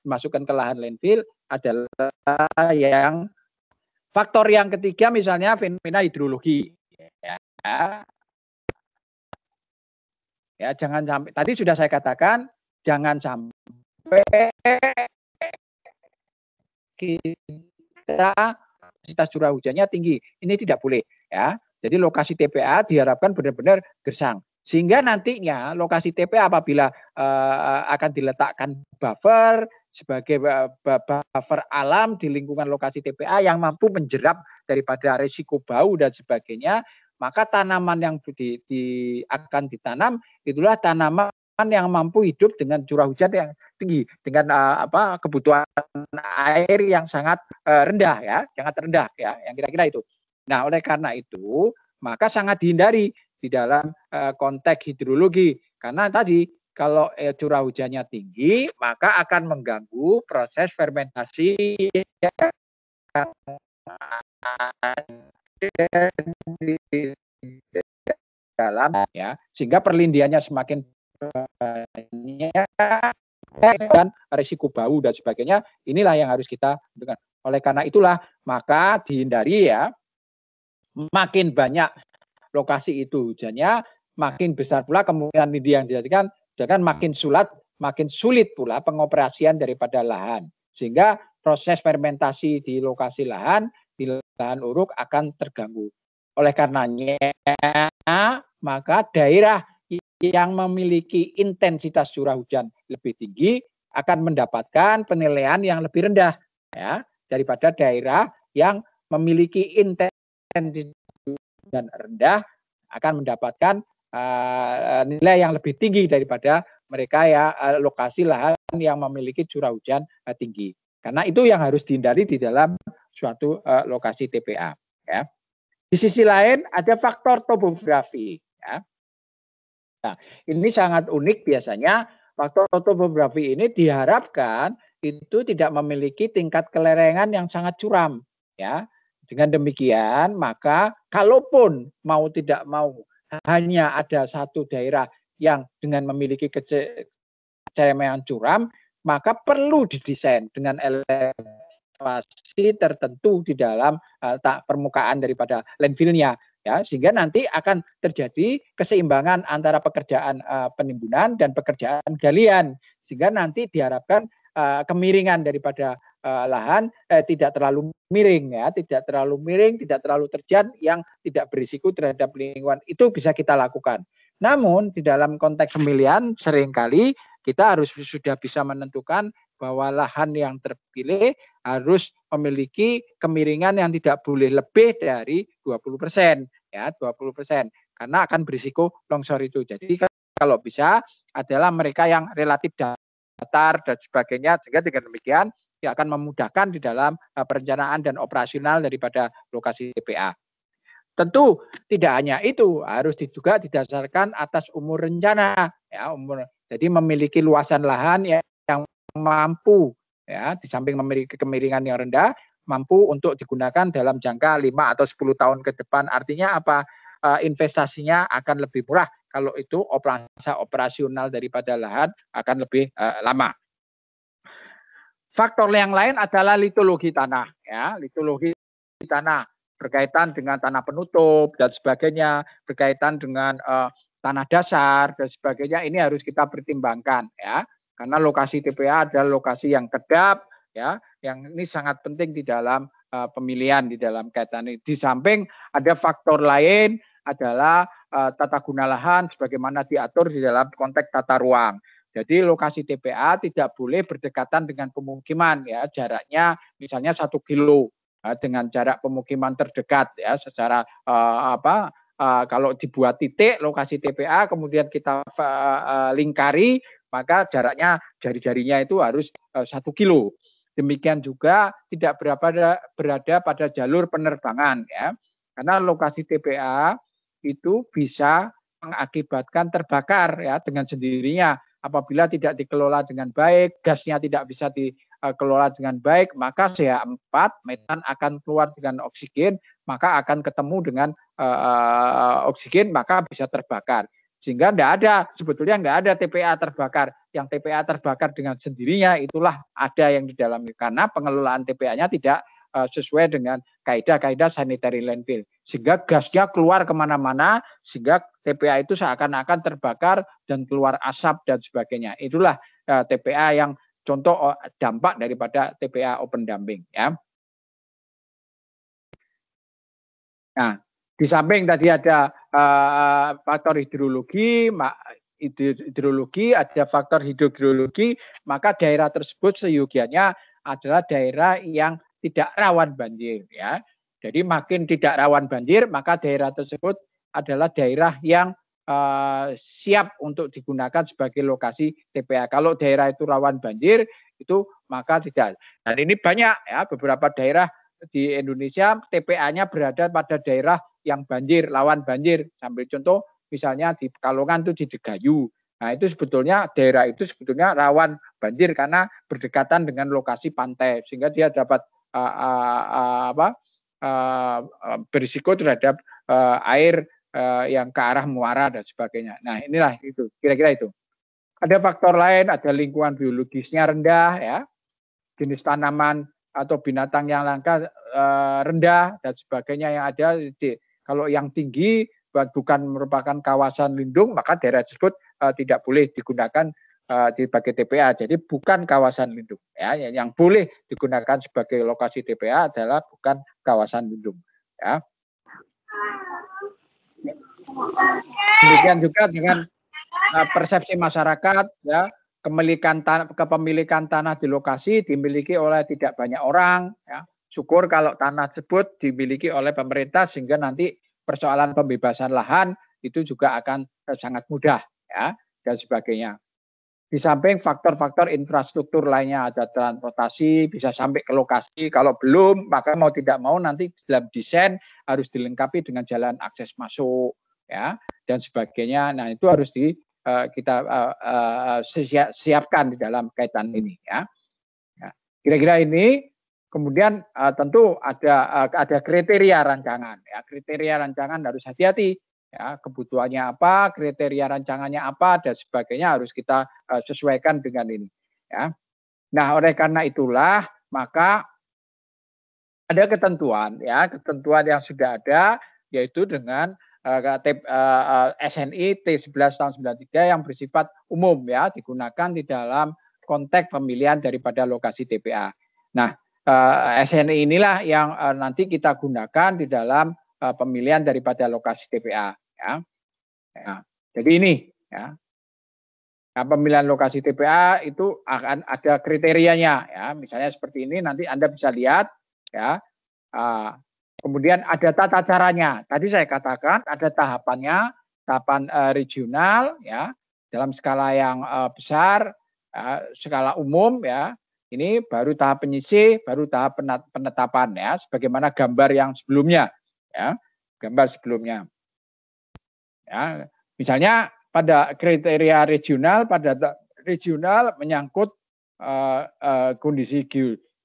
Masukkan ke lahan landfill adalah yang faktor yang ketiga misalnya fenomena hidrologi ya jangan sampai tadi sudah saya katakan jangan sampai kita curah hujannya tinggi, ini tidak boleh ya. Jadi lokasi TPA diharapkan benar-benar gersang sehingga nantinya lokasi TPA apabila akan diletakkan buffer sebagai buffer alam di lingkungan lokasi TPA yang mampu menjerap daripada risiko bau dan sebagainya, maka tanaman yang akan ditanam itulah tanaman yang mampu hidup dengan curah hujan yang tinggi, dengan kebutuhan air yang sangat rendah ya, sangat rendah ya, yang kira-kira itu. Nah, oleh karena itu maka sangat dihindari di dalam konteks hidrologi karena tadi kalau curah hujannya tinggi maka akan mengganggu proses fermentasi dalam ya sehingga perlindiannya semakin banyak dan risiko bau dan sebagainya. Inilah yang harus kita dengar. Oleh karena itulah maka dihindari ya, makin banyak lokasi itu hujannya, makin besar pula kemungkinan ini yang dijadikan, jangan makin sulit pula pengoperasian daripada lahan. Sehingga proses fermentasi di lokasi lahan, di lahan uruk akan terganggu. Oleh karenanya, maka daerah yang memiliki intensitas curah hujan lebih tinggi akan mendapatkan penilaian yang lebih rendah ya daripada daerah yang memiliki intensitas hujan rendah akan mendapatkan nilai yang lebih tinggi daripada mereka ya lokasi lahan yang memiliki curah hujan tinggi. Karena itu yang harus dihindari di dalam suatu lokasi TPA ya. Di sisi lain ada faktor topografi ya. Nah, ini sangat unik biasanya faktor topografi ini diharapkan itu tidak memiliki tingkat kelerengan yang sangat curam ya. Dengan demikian maka kalaupun mau tidak mau hanya ada satu daerah yang dengan memiliki keceremehan curam, maka perlu didesain dengan elevasi tertentu di dalam permukaan daripada landfill-nya. Ya, sehingga nanti akan terjadi keseimbangan antara pekerjaan penimbunan dan pekerjaan galian, sehingga nanti diharapkan kemiringan daripada lahan tidak terlalu miring ya, tidak terlalu miring, tidak terlalu terjal yang tidak berisiko terhadap lingkungan. Itu bisa kita lakukan. Namun di dalam konteks pemilihan seringkali kita harus sudah bisa menentukan bahwa lahan yang terpilih harus memiliki kemiringan yang tidak boleh lebih dari 20%, ya 20%, karena akan berisiko longsor itu. Jadi kalau bisa adalah mereka yang relatif datar dan sebagainya, sehingga dengan demikian ya akan memudahkan di dalam perencanaan dan operasional daripada lokasi TPA. Tentu tidak hanya itu, harus juga didasarkan atas umur rencana, ya umur. Jadi memiliki luasan lahan yang mampu ya di samping memiliki kemiringan yang rendah mampu untuk digunakan dalam jangka 5 atau 10 tahun ke depan. Artinya apa? Investasinya akan lebih murah kalau itu operasional daripada lahan akan lebih lama. Faktor yang lain adalah litologi tanah ya, litologi tanah berkaitan dengan tanah penutup dan sebagainya, berkaitan dengan tanah dasar dan sebagainya, ini harus kita pertimbangkan ya. Karena lokasi TPA adalah lokasi yang kedap ya, yang ini sangat penting di dalam pemilihan di dalam kaitan ini. Di samping ada faktor lain adalah tata guna lahan sebagaimana diatur di dalam konteks tata ruang. Jadi lokasi TPA tidak boleh berdekatan dengan pemukiman ya, jaraknya misalnya 1 kilo dengan jarak pemukiman terdekat ya, secara kalau dibuat titik lokasi TPA kemudian kita lingkari, maka jaraknya jari-jarinya itu harus 1 kilo. Demikian juga tidak berada pada jalur penerbangan ya. Karena lokasi TPA itu bisa mengakibatkan terbakar ya dengan sendirinya apabila tidak dikelola dengan baik, gasnya tidak bisa dikelola dengan baik, maka CH4 metan akan keluar dengan oksigen, maka akan ketemu dengan oksigen, maka bisa terbakar. Sehingga sebetulnya nggak ada TPA terbakar. Yang TPA terbakar dengan sendirinya itulah ada yang di dalamnya. Karena pengelolaan TPA-nya tidak sesuai dengan kaidah-kaidah sanitary landfill. Sehingga gasnya keluar kemana-mana, sehingga TPA itu seakan-akan terbakar dan keluar asap dan sebagainya. Itulah TPA yang contoh dampak daripada TPA open dumping. Ya. Nah, di samping tadi ada faktor hidrologi, ada faktor hidrogeologi, maka daerah tersebut seyogianya adalah daerah yang tidak rawan banjir. Ya. Jadi makin tidak rawan banjir, maka daerah tersebut adalah daerah yang siap untuk digunakan sebagai lokasi TPA. Kalau daerah itu rawan banjir, itu maka tidak. Dan ini banyak ya, beberapa daerah di Indonesia TPA-nya berada pada daerah yang banjir, lawan banjir. Sambil contoh misalnya di Pekalongan itu di Degayu. Nah, itu sebetulnya daerah itu sebetulnya rawan banjir karena berdekatan dengan lokasi pantai sehingga dia dapat berisiko terhadap air yang ke arah muara dan sebagainya. Nah, inilah itu, kira-kira itu. Ada faktor lain, ada lingkungan biologisnya rendah, ya, jenis tanaman atau binatang yang langka rendah dan sebagainya yang ada. Kalau yang tinggi bukan merupakan kawasan lindung, maka daerah tersebut tidak boleh digunakan sebagai TPA. Jadi bukan kawasan lindung. Ya, yang boleh digunakan sebagai lokasi TPA adalah bukan kawasan lindung. Ya. Demikian juga dengan persepsi masyarakat, ya, kepemilikan tanah di lokasi dimiliki oleh tidak banyak orang, ya. Syukur kalau tanah tersebut dimiliki oleh pemerintah sehingga nanti persoalan pembebasan lahan itu juga akan sangat mudah, ya, dan sebagainya. Di samping faktor-faktor infrastruktur lainnya, ada transportasi, bisa sampai ke lokasi. Kalau belum, maka mau tidak mau nanti dalam desain harus dilengkapi dengan jalan akses masuk, ya, dan sebagainya. Nah, itu harus kita siapkan di dalam kaitan ini, ya. Kira-kira ini. Kemudian tentu ada kriteria rancangan, ya. Kriteria rancangan harus hati-hati, ya, kebutuhannya apa, kriteria rancangannya apa, dan sebagainya harus kita sesuaikan dengan ini, ya. Nah, oleh karena itulah maka ada ketentuan, ya, ketentuan yang sudah ada, yaitu dengan SNI T11 tahun 93 yang bersifat umum, ya, digunakan di dalam konteks pemilihan daripada lokasi TPA. Nah, SNI inilah yang nanti kita gunakan di dalam pemilihan daripada lokasi TPA, ya. Ya, jadi ini, ya. Nah, pemilihan lokasi TPA itu akan ada kriterianya, ya. Misalnya seperti ini, nanti Anda bisa lihat, ya. Kemudian ada tata caranya. Tadi saya katakan ada tahapannya, tahapan regional, ya, dalam skala yang besar, skala umum, ya. Ini baru tahap penyisih, baru tahap penetapan, ya, sebagaimana gambar yang sebelumnya, ya, gambar sebelumnya. Ya, misalnya pada kriteria regional, pada regional menyangkut kondisi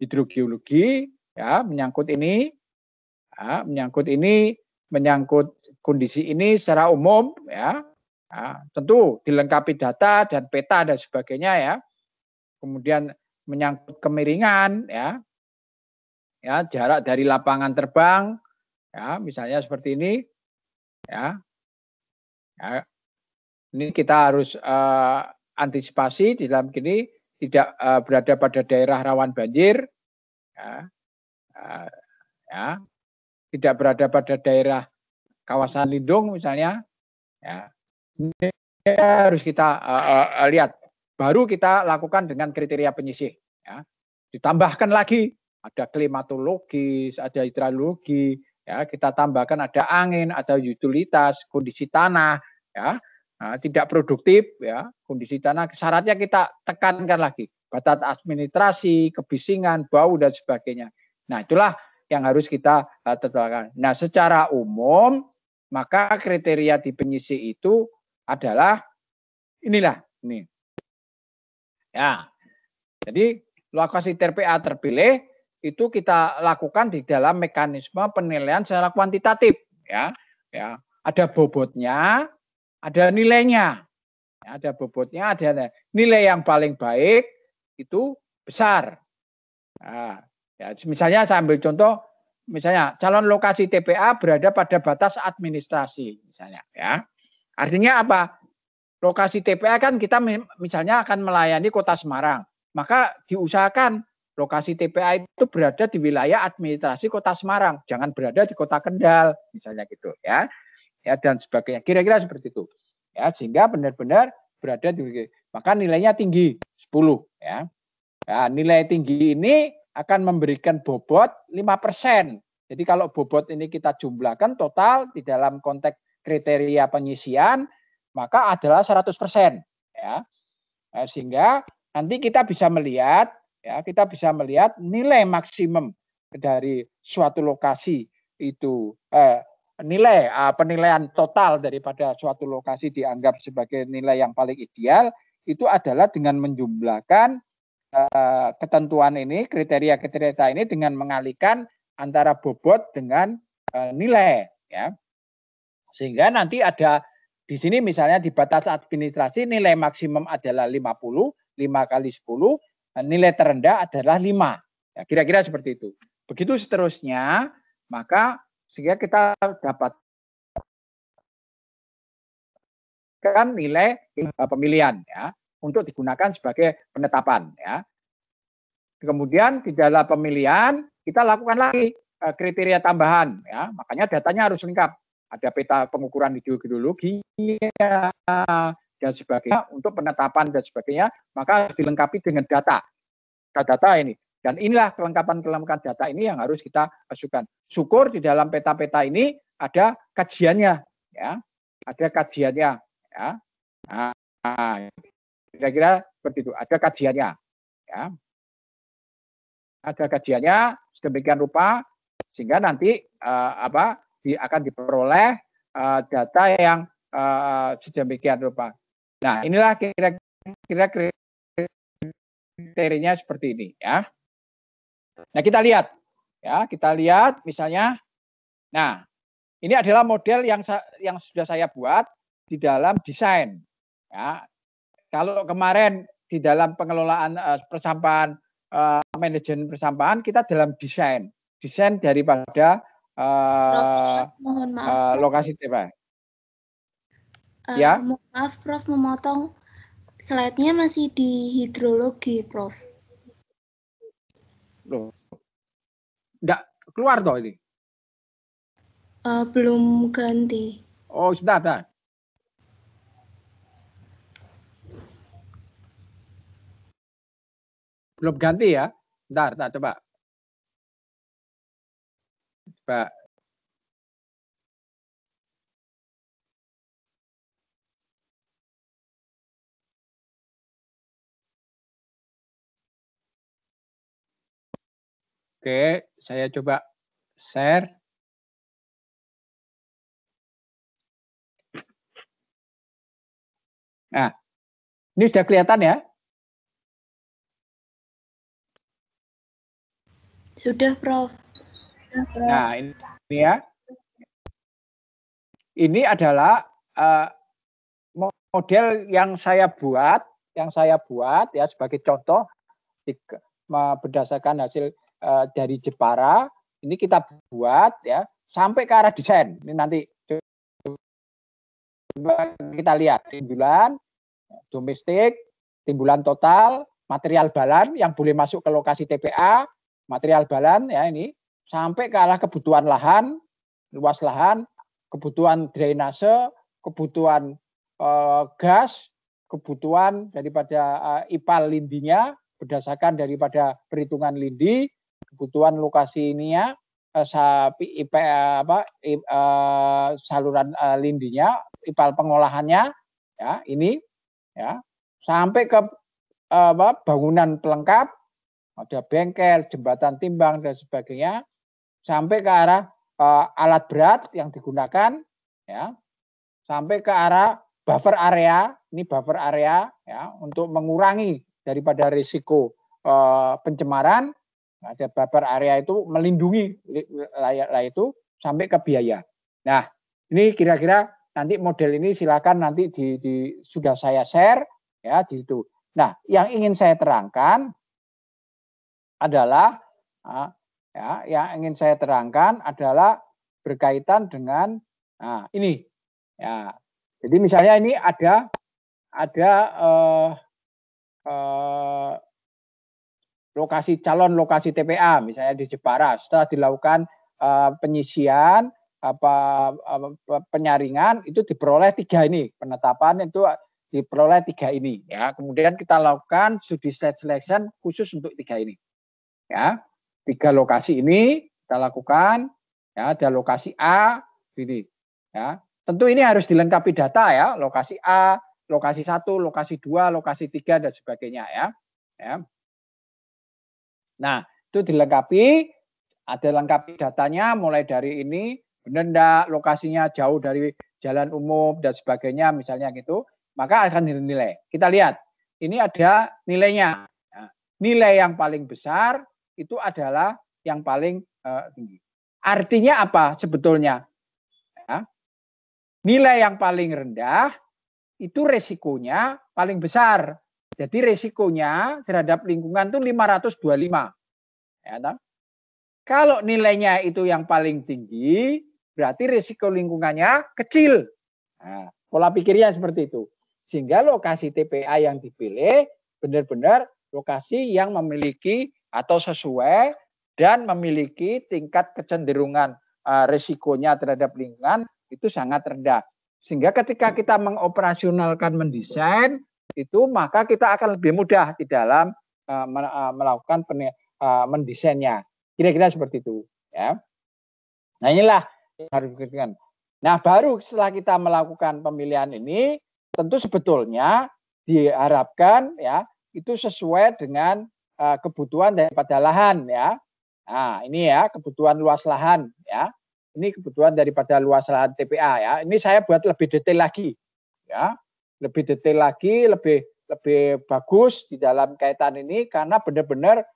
hidrogeologi, ya, menyangkut ini, ya, menyangkut kondisi ini secara umum, ya. Ya, tentu dilengkapi data dan peta dan sebagainya, ya. Kemudian menyangkut kemiringan, ya, ya, jarak dari lapangan terbang, ya, misalnya seperti ini, ya, ya. Ini kita harus antisipasi di dalam gini tidak berada pada daerah rawan banjir, ya, ya, tidak berada pada daerah kawasan lindung misalnya, ya. Ini harus kita lihat. Baru kita lakukan dengan kriteria penyisih, ya. Ditambahkan lagi ada klimatologis, ada hidrologi, ya, kita tambahkan ada angin, ada utilitas, kondisi tanah, ya. Nah, tidak produktif, ya, kondisi tanah, syaratnya kita tekankan lagi, batas administrasi, kebisingan, bau dan sebagainya. Nah, itulah yang harus kita tetapkan. Nah, secara umum maka kriteria di penyisih itu adalah inilah ini. Ya, jadi lokasi TPA terpilih itu kita lakukan di dalam mekanisme penilaian secara kuantitatif, ya. Ya, ada bobotnya, ada nilainya. Ya, ada bobotnya, ada nilai yang paling baik itu besar. Nah, ya, misalnya saya ambil contoh, misalnya calon lokasi TPA berada pada batas administrasi, misalnya, ya. Artinya apa? Lokasi TPA kan kita misalnya akan melayani Kota Semarang, maka diusahakan lokasi TPA itu berada di wilayah administrasi Kota Semarang, jangan berada di Kota Kendal, misalnya gitu, ya, ya, dan sebagainya. Kira-kira seperti itu, ya, sehingga benar-benar berada di, maka nilainya tinggi 10, ya. Ya, nilai tinggi ini akan memberikan bobot 5%. Jadi kalau bobot ini kita jumlahkan total di dalam konteks kriteria penyisian, maka adalah 100%, ya. Nah, sehingga nanti kita bisa melihat, ya, kita bisa melihat nilai maksimum dari suatu lokasi itu nilai penilaian total daripada suatu lokasi dianggap sebagai nilai yang paling ideal itu adalah dengan menjumlahkan ketentuan ini, kriteria-kriteria ini dengan mengalihkan antara bobot dengan nilai, ya. Sehingga nanti ada di sini misalnya di batas administrasi nilai maksimum adalah 50, 5 kali 10, nilai terendah adalah 5. Ya, kira-kira seperti itu. Begitu seterusnya, maka sehingga kita dapat kan nilai pemilihan ya untuk digunakan sebagai penetapan ya. Kemudian di dalam pemilihan kita lakukan lagi kriteria tambahan ya. Makanya datanya harus lengkap. Ada peta pengukuran ideologi dan sebagainya untuk penetapan dan sebagainya, maka harus dilengkapi dengan data. Data ini. Dan inilah kelengkapan data ini yang harus kita masukkan. Syukur di dalam peta-peta ini ada kajiannya ya. Ada kajiannya ya. Nah, kira-kira seperti itu. Ada kajiannya ya. Ada kajiannya sedemikian rupa sehingga nanti akan diperoleh data yang sedemikian rupa. Nah, inilah kira-kira kriterianya seperti ini ya. Nah, kita lihat misalnya. Nah, ini adalah model yang sudah saya buat di dalam desain. Ya. Kalau kemarin di dalam pengelolaan persampahan, manajemen persampahan, kita dalam desain daripada mohon maaf, lokasi TPA. Ya. Mohon maaf, Prof, memotong. Slide-nya masih di hidrologi, Prof. Loh, enggak keluar toh ini? Belum ganti. Oh, sebentar. Belum ganti ya? Bentar, coba. Oke, saya coba share. Nah, ini sudah kelihatan ya? Sudah, Prof. Nah, ini ya. Ini adalah model yang saya buat ya sebagai contoh berdasarkan hasil dari Jepara. Ini kita buat ya sampai ke arah desain. Ini nanti coba kita lihat timbulan domestik, timbulan total, material balan yang boleh masuk ke lokasi TPA, material balan ya ini sampai ke arah kebutuhan lahan, luas lahan, kebutuhan drainase, kebutuhan gas, kebutuhan daripada IPAL lindinya berdasarkan daripada perhitungan lindi, kebutuhan lokasi ininya saluran lindinya, IPAL pengolahannya ya ini ya sampai ke bangunan pelengkap, ada bengkel, jembatan timbang dan sebagainya, sampai ke arah alat berat yang digunakan ya, sampai ke arah buffer area. Ini buffer area ya untuk mengurangi daripada risiko pencemaran. Ada buffer area itu melindungi wilayah itu sampai ke biaya. Nah, ini kira-kira nanti model ini silakan nanti sudah saya share ya di itu. Nah, yang ingin saya terangkan adalah berkaitan dengan ini ya. Jadi misalnya ini ada calon lokasi TPA misalnya di Jepara setelah dilakukan penyisian penyaringan itu diperoleh 3 ini, penetapan itu diperoleh 3 ini ya. Kemudian kita lakukan studi selection khusus untuk 3 ini ya. 3 lokasi ini kita lakukan ya. Ada lokasi A ini ya. Tentu ini harus dilengkapi data ya, lokasi A, lokasi 1, lokasi 2, lokasi 3 dan sebagainya ya. Nah, itu dilengkapi, ada lengkapi datanya mulai dari ini benar enggak lokasinya jauh dari jalan umum dan sebagainya misalnya gitu, maka akan dinilai. Kita lihat, ini ada nilainya. Nah, nilai yang paling besar itu adalah yang paling tinggi. Artinya apa sebetulnya? Ya. nilai yang paling rendah itu resikonya paling besar. Jadi resikonya terhadap lingkungan itu 525. Ya, toh? Kalau nilainya itu yang paling tinggi, berarti risiko lingkungannya kecil. Nah, pola pikirnya seperti itu. Sehingga lokasi TPA yang dipilih benar-benar lokasi yang memiliki atau sesuai dan memiliki tingkat kecenderungan risikonya terhadap lingkungan itu sangat rendah. Sehingga ketika kita mengoperasionalkan mendesain itu, maka kita akan lebih mudah di dalam melakukan mendesainnya. Kira-kira seperti itu, ya. Nah, inilah yang harus diperhatikan. Nah, baru setelah kita melakukan pemilihan ini, tentu sebetulnya diharapkan ya itu sesuai dengan kebutuhan daripada lahan, ya. Nah, ini ya kebutuhan luas lahan, ya. Ini kebutuhan daripada luas lahan TPA, ya. Ini saya buat lebih detail lagi, ya. Lebih detail lagi, lebih bagus di dalam kaitan ini karena benar-benar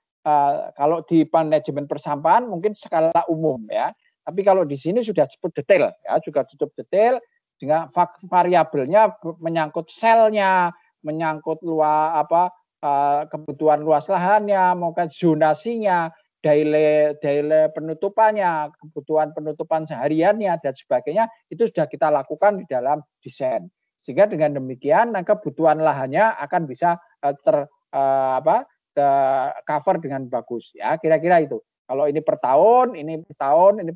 kalau di manajemen persampahan mungkin skala umum, ya. Tapi kalau di sini sudah cukup detail, ya, juga cukup detail dengan variabelnya menyangkut selnya, menyangkut kebutuhan luas lahannya, mungkin zonasinya, daily penutupannya, kebutuhan penutupan sehariannya dan sebagainya itu sudah kita lakukan di dalam desain. Sehingga dengan demikian kebutuhan lahannya akan bisa cover dengan bagus, ya, kira-kira itu. Kalau ini per tahun, ini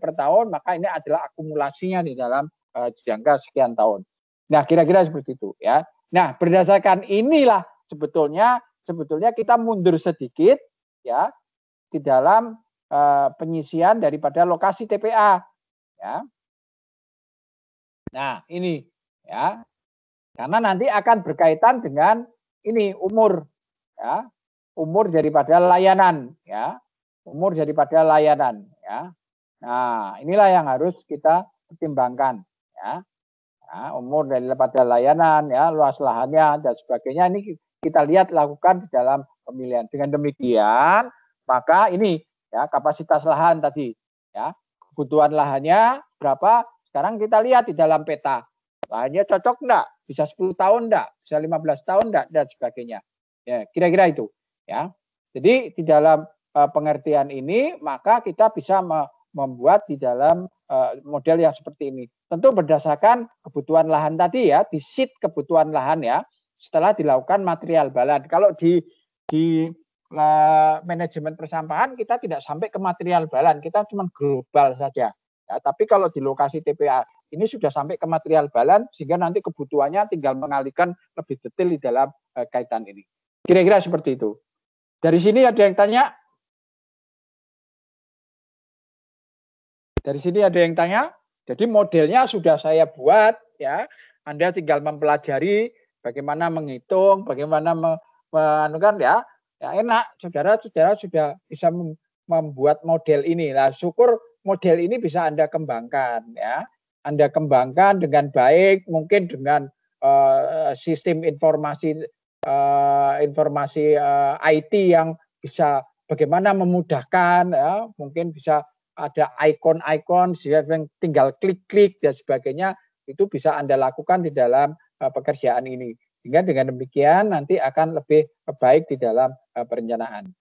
per tahun, maka ini adalah akumulasinya di dalam jangka sekian tahun. Nah, kira-kira seperti itu, ya. Nah, berdasarkan inilah sebetulnya kita mundur sedikit, ya, di dalam penyisian daripada lokasi TPA, ya. Nah, ini, ya, karena nanti akan berkaitan dengan ini umur, ya, umur daripada layanan, ya, umur daripada layanan, ya. Nah, inilah yang harus kita pertimbangkan, ya. Nah, umur daripada layanan, ya, luas lahannya dan sebagainya ini kita lihat lakukan di dalam pemilihan. Dengan demikian, maka ini ya kapasitas lahan tadi, ya, kebutuhan lahannya berapa? Sekarang kita lihat di dalam peta. Lahannya cocok enggak? Bisa 10 tahun enggak? Bisa 15 tahun enggak? Dan sebagainya. Ya, kira-kira itu, ya. Jadi di dalam pengertian ini maka kita bisa membuat di dalam model yang seperti ini. Tentu berdasarkan kebutuhan lahan tadi, ya, di sheet kebutuhan lahan, ya, setelah dilakukan material balan. Kalau di manajemen persampahan kita tidak sampai ke material balan, kita cuma global saja. Ya, tapi kalau di lokasi TPA ini sudah sampai ke material balan sehingga nanti kebutuhannya tinggal mengalihkan lebih detail di dalam kaitan ini. Kira-kira seperti itu. Dari sini ada yang tanya? Dari sini ada yang tanya? Jadi modelnya sudah saya buat, ya. Anda tinggal mempelajari bagaimana menghitung, bagaimana menukan, ya. Ya enak, saudara-saudara sudah bisa membuat model ini. Nah, syukur model ini bisa Anda kembangkan, ya. Anda kembangkan dengan baik, mungkin dengan sistem informasi IT yang bisa bagaimana memudahkan, ya, mungkin bisa ada ikon-ikon sehingga tinggal klik-klik dan sebagainya, itu bisa Anda lakukan di dalam pekerjaan ini. Sehingga dengan demikian nanti akan lebih baik di dalam perencanaan.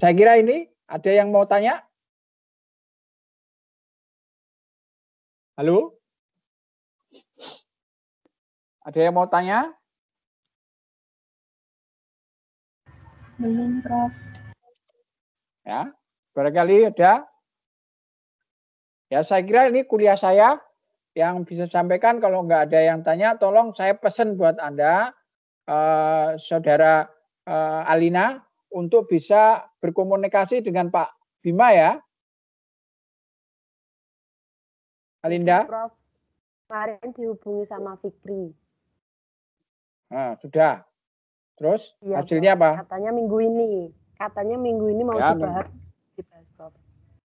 Saya kira ini ada yang mau tanya? Halo? Ada yang mau tanya? Belum, Prof. Ya, barangkali ada. Ya, saya kira ini kuliah saya yang bisa sampaikan. Kalau nggak ada yang tanya, tolong saya pesan buat Anda, Saudara Alina, untuk bisa berkomunikasi dengan Pak Bima, ya. Alinda? Prof, kemarin dihubungi sama Fikri. Nah, sudah. Terus ya, hasilnya Prof. apa? Katanya minggu ini mau ya, dibahas, Prof.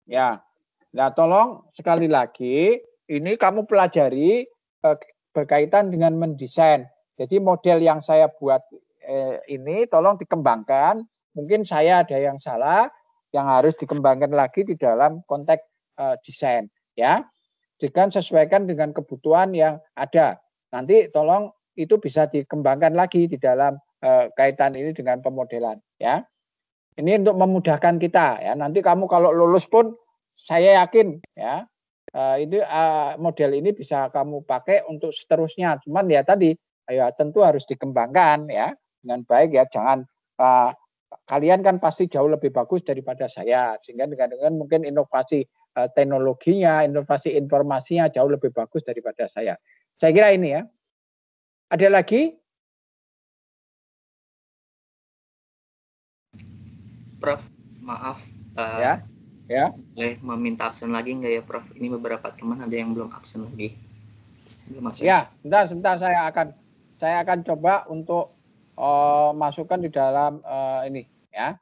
Ya, nah tolong sekali lagi, ini kamu pelajari berkaitan dengan mendesain. Jadi model yang saya buat ini tolong dikembangkan. Mungkin saya ada yang salah, yang harus dikembangkan lagi di dalam konteks desain, ya. sesuaikan dengan kebutuhan yang ada. Nanti tolong itu bisa dikembangkan lagi di dalam kaitan ini dengan pemodelan ya. Ini untuk memudahkan kita ya. Nanti kamu kalau lulus pun saya yakin ya itu model ini bisa kamu pakai untuk seterusnya. Cuman ya tadi ya tentu harus dikembangkan ya dengan baik ya. Jangan kalian kan pasti jauh lebih bagus daripada saya, sehingga dengan mungkin inovasi teknologinya, inovasi informasinya jauh lebih bagus daripada saya. Saya kira ini ya. Ada lagi? Prof, maaf. Ya. Boleh meminta absen lagi nggak ya, Prof? Ini beberapa teman ada yang belum absen lagi. Belum absen. Ya, sebentar saya akan coba untuk masukkan di dalam ini ya.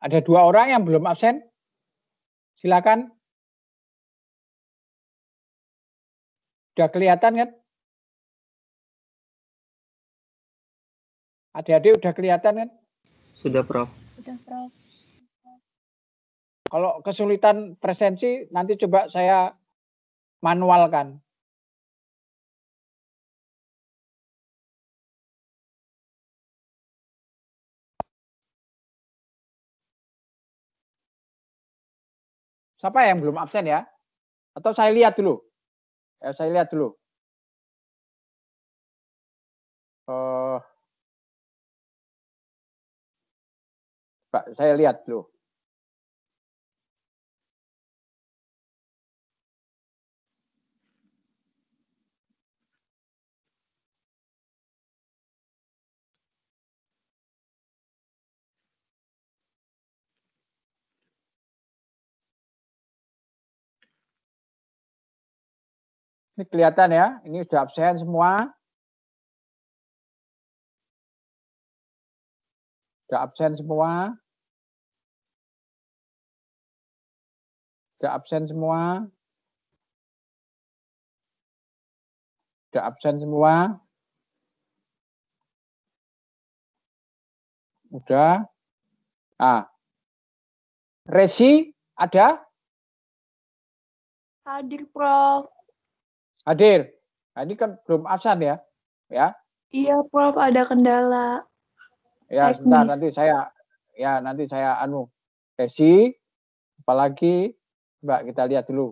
Ada 2 orang yang belum absen. Silakan. Sudah kelihatan kan? Adik-adik udah kelihatan kan? Sudah, Prof. Sudah, Prof. Kalau kesulitan presensi, nanti coba saya manualkan. Siapa yang belum absen ya? Atau saya lihat dulu? Ya, saya lihat dulu. Pak, saya lihat dulu. Ini kelihatan ya, ini sudah absen semua. Sudah absen semua. Sudah absen semua. Sudah absen semua. Udah. Ah. Resi ada? Hadir, Prof. Hadir. Nah, ini kan belum absen ya. Ya. Iya, Prof, ada kendala. Ya, sebentar nanti saya Resi, apalagi Mbak kita lihat dulu.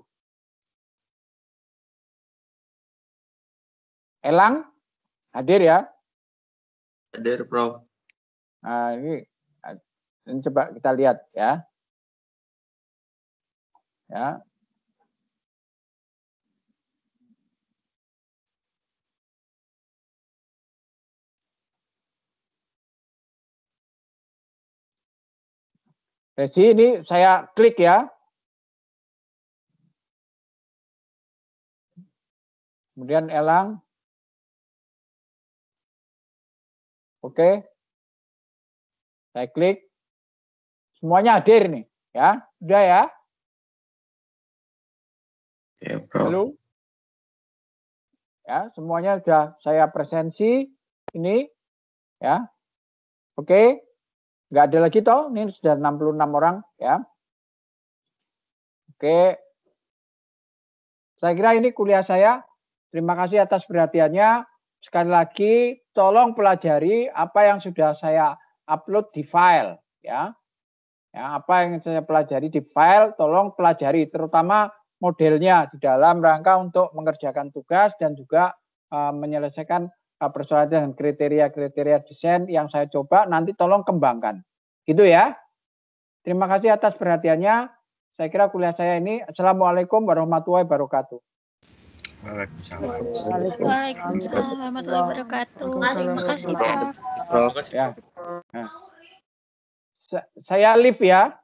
Elang hadir ya? Hadir, Prof. Nah, ini coba kita lihat ya. Ya. Resi ini saya klik ya. Kemudian Elang. Oke. Saya klik. Semuanya hadir nih, ya. Udah ya? Ya, Prof. Halo. Ya, semuanya sudah saya presensi ini ya. Oke. Nggak ada lagi toh, ini sudah 66 orang ya. Oke. Saya kira ini kuliah saya. Terima kasih atas perhatiannya. Sekali lagi, tolong pelajari apa yang sudah saya upload di file ya. Ya, apa yang saya pelajari di file, tolong pelajari, terutama modelnya di dalam rangka untuk mengerjakan tugas dan juga menyelesaikan persoalan dengan kriteria-kriteria desain yang saya coba, nanti tolong kembangkan. Gitu ya. Terima kasih atas perhatiannya. Saya kira kuliah saya ini. Assalamualaikum warahmatullahi wabarakatuh. Waalaikumsalam warahmatullahi wabarakatuh. Terima kasih, Prof. Ya. Nah. Saya live ya.